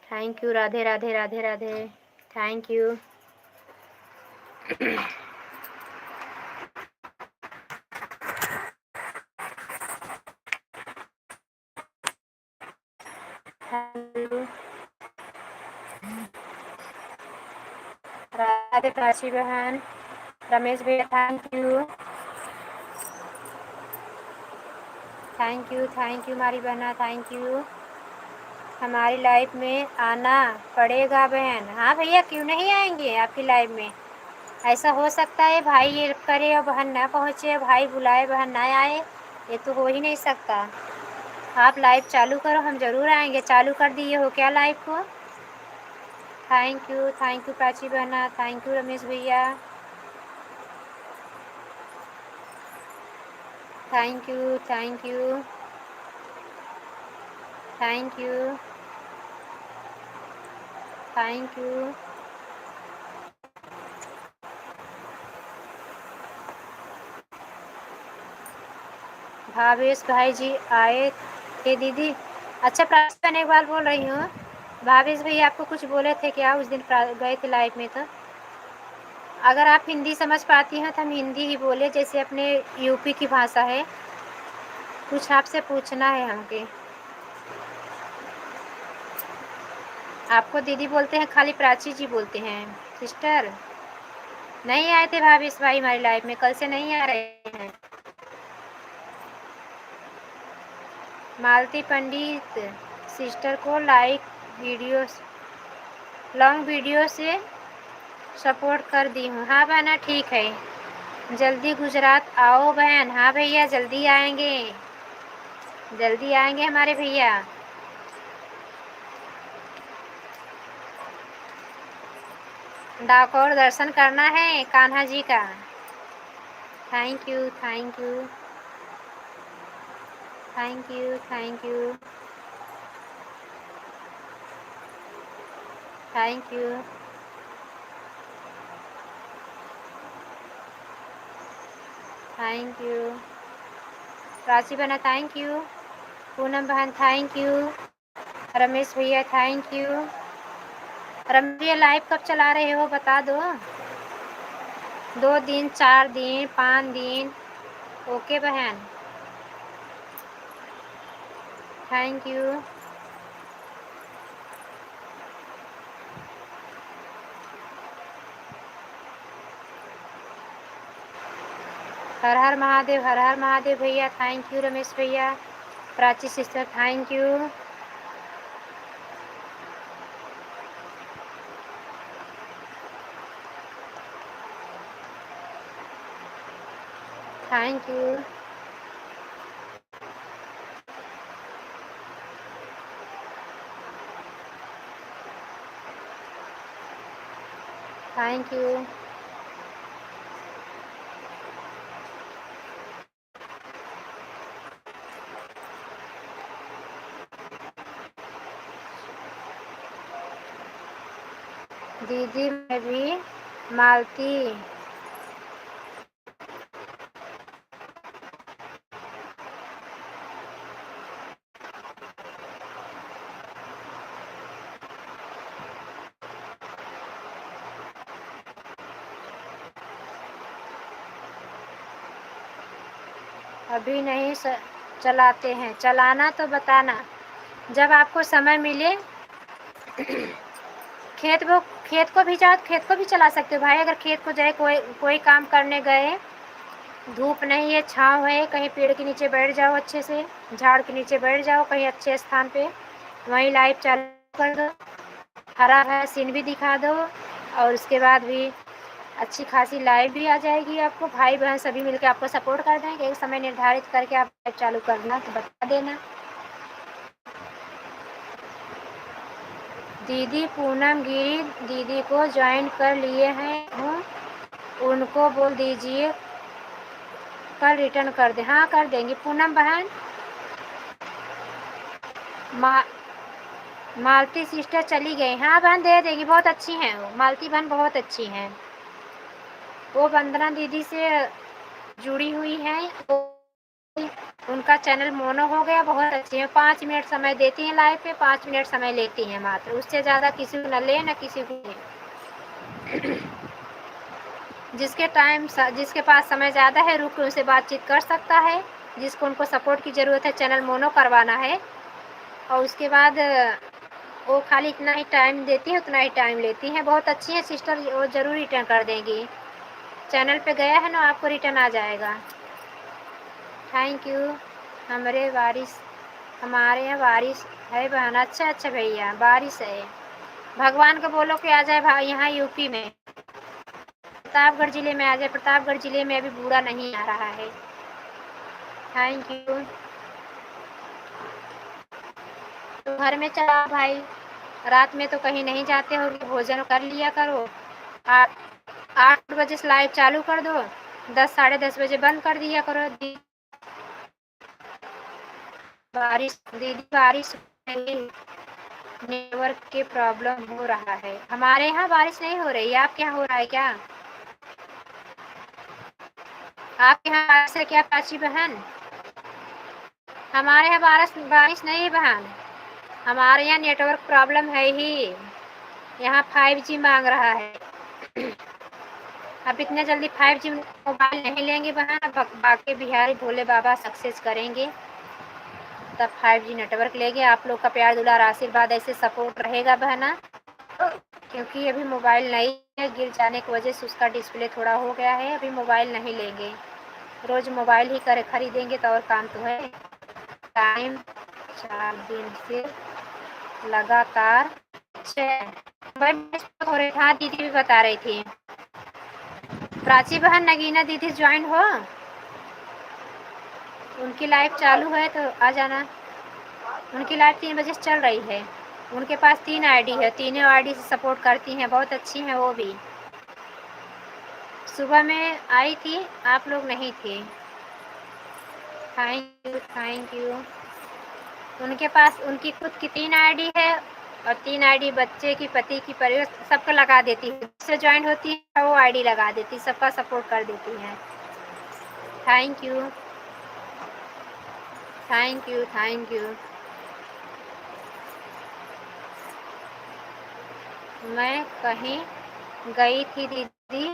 thank you. Radhe Radhe, Radhe Radhe, thank you. Radhe Prachi बहन, रमेश भैया thank you, thank you, thank you हमारी बहना, थैंक यू। हमारी लाइफ में आना पड़ेगा बहन। हाँ भैया, क्यों नहीं आएंगे आपकी लाइफ में? ऐसा हो सकता है भाई ये करे और बहन ना पहुँचे, भाई बुलाए बहन ना आए? ये तो हो ही नहीं सकता। आप लाइव चालू करो, हम ज़रूर आएंगे। चालू कर दिए हो क्या लाइव को? थैंक यू प्राची बहना, थैंक यू रमेश भैया, thank you, thank you, thank you, thank you. Bhavesh भाई जी आए थे दीदी। अच्छा प्रार्थना, मैं एक बार बोल रही हूँ, भावेश भाई आपको कुछ बोले थे क्या उस दिन गए थे लाइव में? तो अगर आप हिंदी समझ पाती हैं तो हम हिंदी ही बोले, जैसे अपने यूपी की भाषा है। कुछ आपसे पूछना है हमके। आपको दीदी बोलते हैं, खाली प्राची जी बोलते हैं सिस्टर। नहीं आए थे भावेश भाई हमारी लाइफ में, कल से नहीं आ रहे हैं। मालती पंडित सिस्टर को लॉन्ग वीडियो से सपोर्ट कर दी हूँ। हाँ बहना ठीक है, जल्दी गुजरात आओ बहन। हाँ भैया जल्दी आएंगे, जल्दी आएंगे हमारे भैया। डाकोर दर्शन करना है कान्हा जी का। Thank you, thank you, thank you, thank you, thank you, thank you. Prachi बहना थैंक यू, पूनम बहन थैंक यू, रमेश भैया थैंक यू। रमेश भैया लाइव कब चला रहे हो बता दो। 2 दिन, 4 दिन, 5 दिन? ओके बहन, थैंक यू। हर हर महादेव, हर हर महादेव भैया थैंक यू। रमेश भैया, Prachi sister thank you, thank you, thank you. दीदी मैं भी मालती अभी नहीं चलाते हैं। चलाना तो बताना जब आपको समय मिले। खेत को भी जाओ, खेत को भी चला सकते हो भाई। अगर खेत को जाए, कोई काम करने गए, धूप नहीं है, छाँव है, कहीं पेड़ के नीचे बैठ जाओ, अच्छे से झाड़ के नीचे बैठ जाओ कहीं अच्छे स्थान पे, वहीं लाइव चालू कर दो, हरा भरा सीन भी दिखा दो, और उसके बाद भी अच्छी खासी लाइव भी आ जाएगी आपको। भाई बहन सभी मिलकर आपको सपोर्ट कर देंगे। एक समय निर्धारित करके आप लाइव चालू करना तो बता देना। दीदी पूनम गिरी दीदी को ज्वाइन कर लिए हैं, उनको बोल दीजिए कल रिटर्न कर दे। हाँ कर देंगे पूनम बहन। मालती सिस्टर चली गई। हाँ बहन दे देगी, बहुत अच्छी हैं वो, मालती बहन बहुत अच्छी हैं। वो वंदना दीदी से जुड़ी हुई हैं, उनका चैनल मोनो हो गया, बहुत अच्छी है। 5 मिनट समय देती हैं लाइव पे, 5 मिनट समय लेती हैं मात्र, उससे ज़्यादा किसी को न ले न किसी को ले। जिसके पास समय ज़्यादा है रुक के उनसे बातचीत कर सकता है, जिसको उनको सपोर्ट की ज़रूरत है, चैनल मोनो करवाना है, और उसके बाद वो खाली इतना ही टाइम देती हैं, उतना ही टाइम लेती हैं। बहुत अच्छी हैं सिस्टर, वो ज़रूर रिटर्न कर देंगी। चैनल पे गया है ना, आपको रिटर्न आ जाएगा। Thank you. हमारे यहाँ बारिश है बहन। अच्छा अच्छा भैया बारिश है, भगवान को बोलो कि आ जाए भाई यहाँ यूपी में, प्रतापगढ़ ज़िले में आ जाए। प्रतापगढ़ ज़िले में अभी बूढ़ा नहीं आ रहा है। Thank you. तो घर में चला भाई, रात में तो कहीं नहीं जाते हो, भोजन कर लिया करो। 8 बजे से लाइव चालू कर दो, 10 साढ़े 10 बजे बंद कर दिया करो। बारिश दीदी बारिश नेटवर्क के प्रॉब्लम हो रहा है। हमारे यहाँ बारिश नहीं हो रही है, आपके यहाँ हो रहा है क्या? आपके यहाँ बारिश है क्या प्राची बहन? हमारे यहाँ बारिश नहीं है बहन, हमारे यहाँ नेटवर्क प्रॉब्लम है ही। यहाँ 5G मांग रहा है। अब इतने जल्दी 5G मोबाइल नहीं लेंगे बहन, अब बाकी बिहारी भोले बाबा सक्सेस करेंगे तब 5G नेटवर्क लेंगे। आप लोग का प्यार दुलार आशीर्वाद ऐसे सपोर्ट रहेगा बहना, क्योंकि अभी मोबाइल नहीं है, गिर जाने की वजह से उसका डिस्प्ले थोड़ा हो गया है। अभी मोबाइल नहीं लेंगे, रोज़ मोबाइल ही खरीदेंगे तो और काम तो है। टाइम 4 दिन से लगातार 6 हो रहे। हाँ दीदी भी बता रही थी। प्राची बहन नगीना दीदी ज्वाइन हो, उनकी लाइव चालू है तो आ जाना। उनकी लाइव 3 बजे से चल रही है। उनके पास 3 आईडी है, तीनों आईडी से सपोर्ट करती हैं, बहुत अच्छी हैं वो भी। सुबह में आई थी, आप लोग नहीं थे। Thank you. उनके पास उनकी खुद की 3 आईडी है और 3 आईडी बच्चे की, पति की, परिवार सबका लगा देती है। जिससे ज्वाइन होती है वो आईडी लगा देती, सबका सपोर्ट कर देती हैं। Thank you thank you thank you. मैं कहीं गई थी दीदी,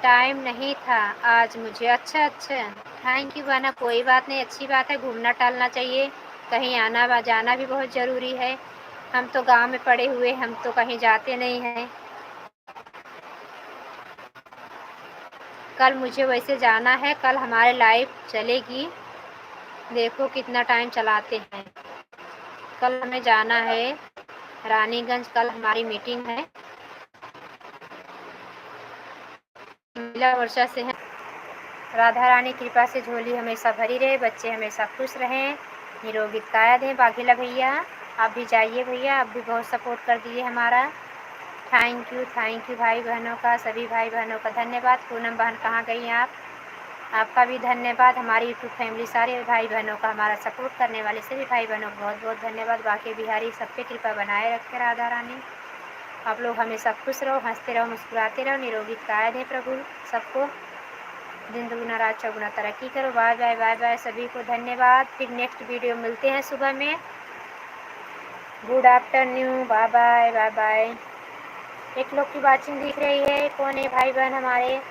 टाइम नहीं था आज मुझे। अच्छा अच्छा, थैंक यू बहना, कोई बात नहीं, अच्छी बात है, घूमना टहलना चाहिए, कहीं आना जाना भी बहुत ज़रूरी है। हम तो गांव में पड़े हुए, हम तो कहीं जाते नहीं हैं। कल मुझे वैसे जाना है, कल हमारे लाइव चलेगी, देखो कितना टाइम चलाते हैं। कल हमें जाना है रानीगंज, कल हमारी मीटिंग है। महिला वर्षा से है। राधा रानी कृपा से झोली हमेशा भरी रहे, बच्चे हमेशा खुश रहें, निरोगी काया दें। बाघिला भैया आप भी जाइए भैया, आप भी बहुत सपोर्ट कर दिए हमारा। थैंक यू भाई बहनों का, सभी भाई बहनों का धन्यवाद। पूनम बहन कहाँ गई आप? आपका भी धन्यवाद। हमारी यूट्यूब फैमिली सारे भाई बहनों का, हमारा सपोर्ट करने वाले सभी भाई बहनों को बहुत बहुत धन्यवाद। बाकी बिहारी सब पे कृपा बनाए रखे राधा रानी। आप लोग हमेशा खुश रहो, हंसते रहो, मुस्कुराते रहो, निरोगी काया दें प्रभु सबको। दिन दुगुना रात चौगुना तरक्की करो। बाय बाय बाय बाय, सभी को धन्यवाद। फिर नेक्स्ट वीडियो मिलते हैं सुबह में। Good afternoon, bye bye bye bye. एक लोग की वाचिंग दिख रही है, कौन है भाई बहन हमारे?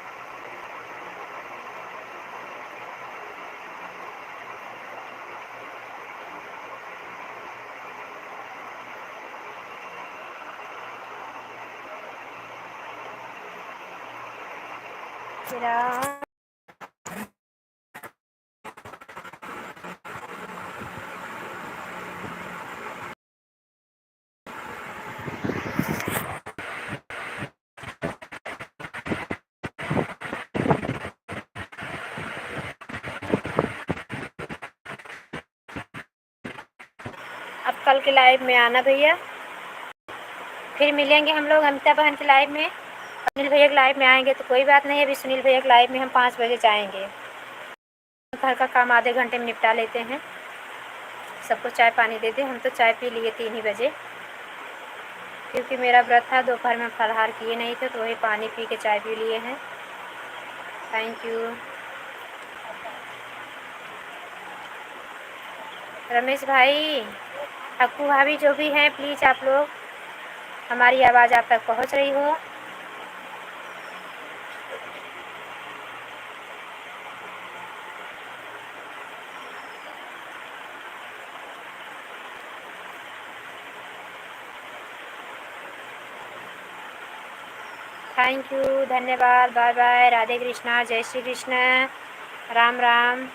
अब कल के लाइव में आना भैया, फिर मिलेंगे हम लोग अमिता बहन के लाइव में। सुनील भैया के लाइव में आएंगे तो कोई बात नहीं, अभी सुनील भैया के लाइव में हम 5 बजे जाएंगे। घर का काम आधे घंटे में निपटा लेते हैं। सबको चाय पानी दे दें, हम तो चाय पी लिए 3 ही बजे, क्योंकि मेरा व्रत था, दोपहर में फलाहार किए नहीं थे, तो वही पानी पी के चाय पी लिए हैं। थैंक यू रमेश भाई, अक्कू भाभी, जो भी हैं प्लीज़ आप लोग, हमारी आवाज़ आप तक पहुंच रही हो। थैंक यू, धन्यवाद, बाय बाय, राधे कृष्णा, जय श्री कृष्ण, राम राम।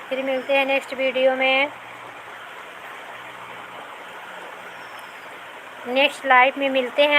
फिर मिलते हैं नेक्स्ट वीडियो में, नेक्स्ट लाइव में मिलते हैं।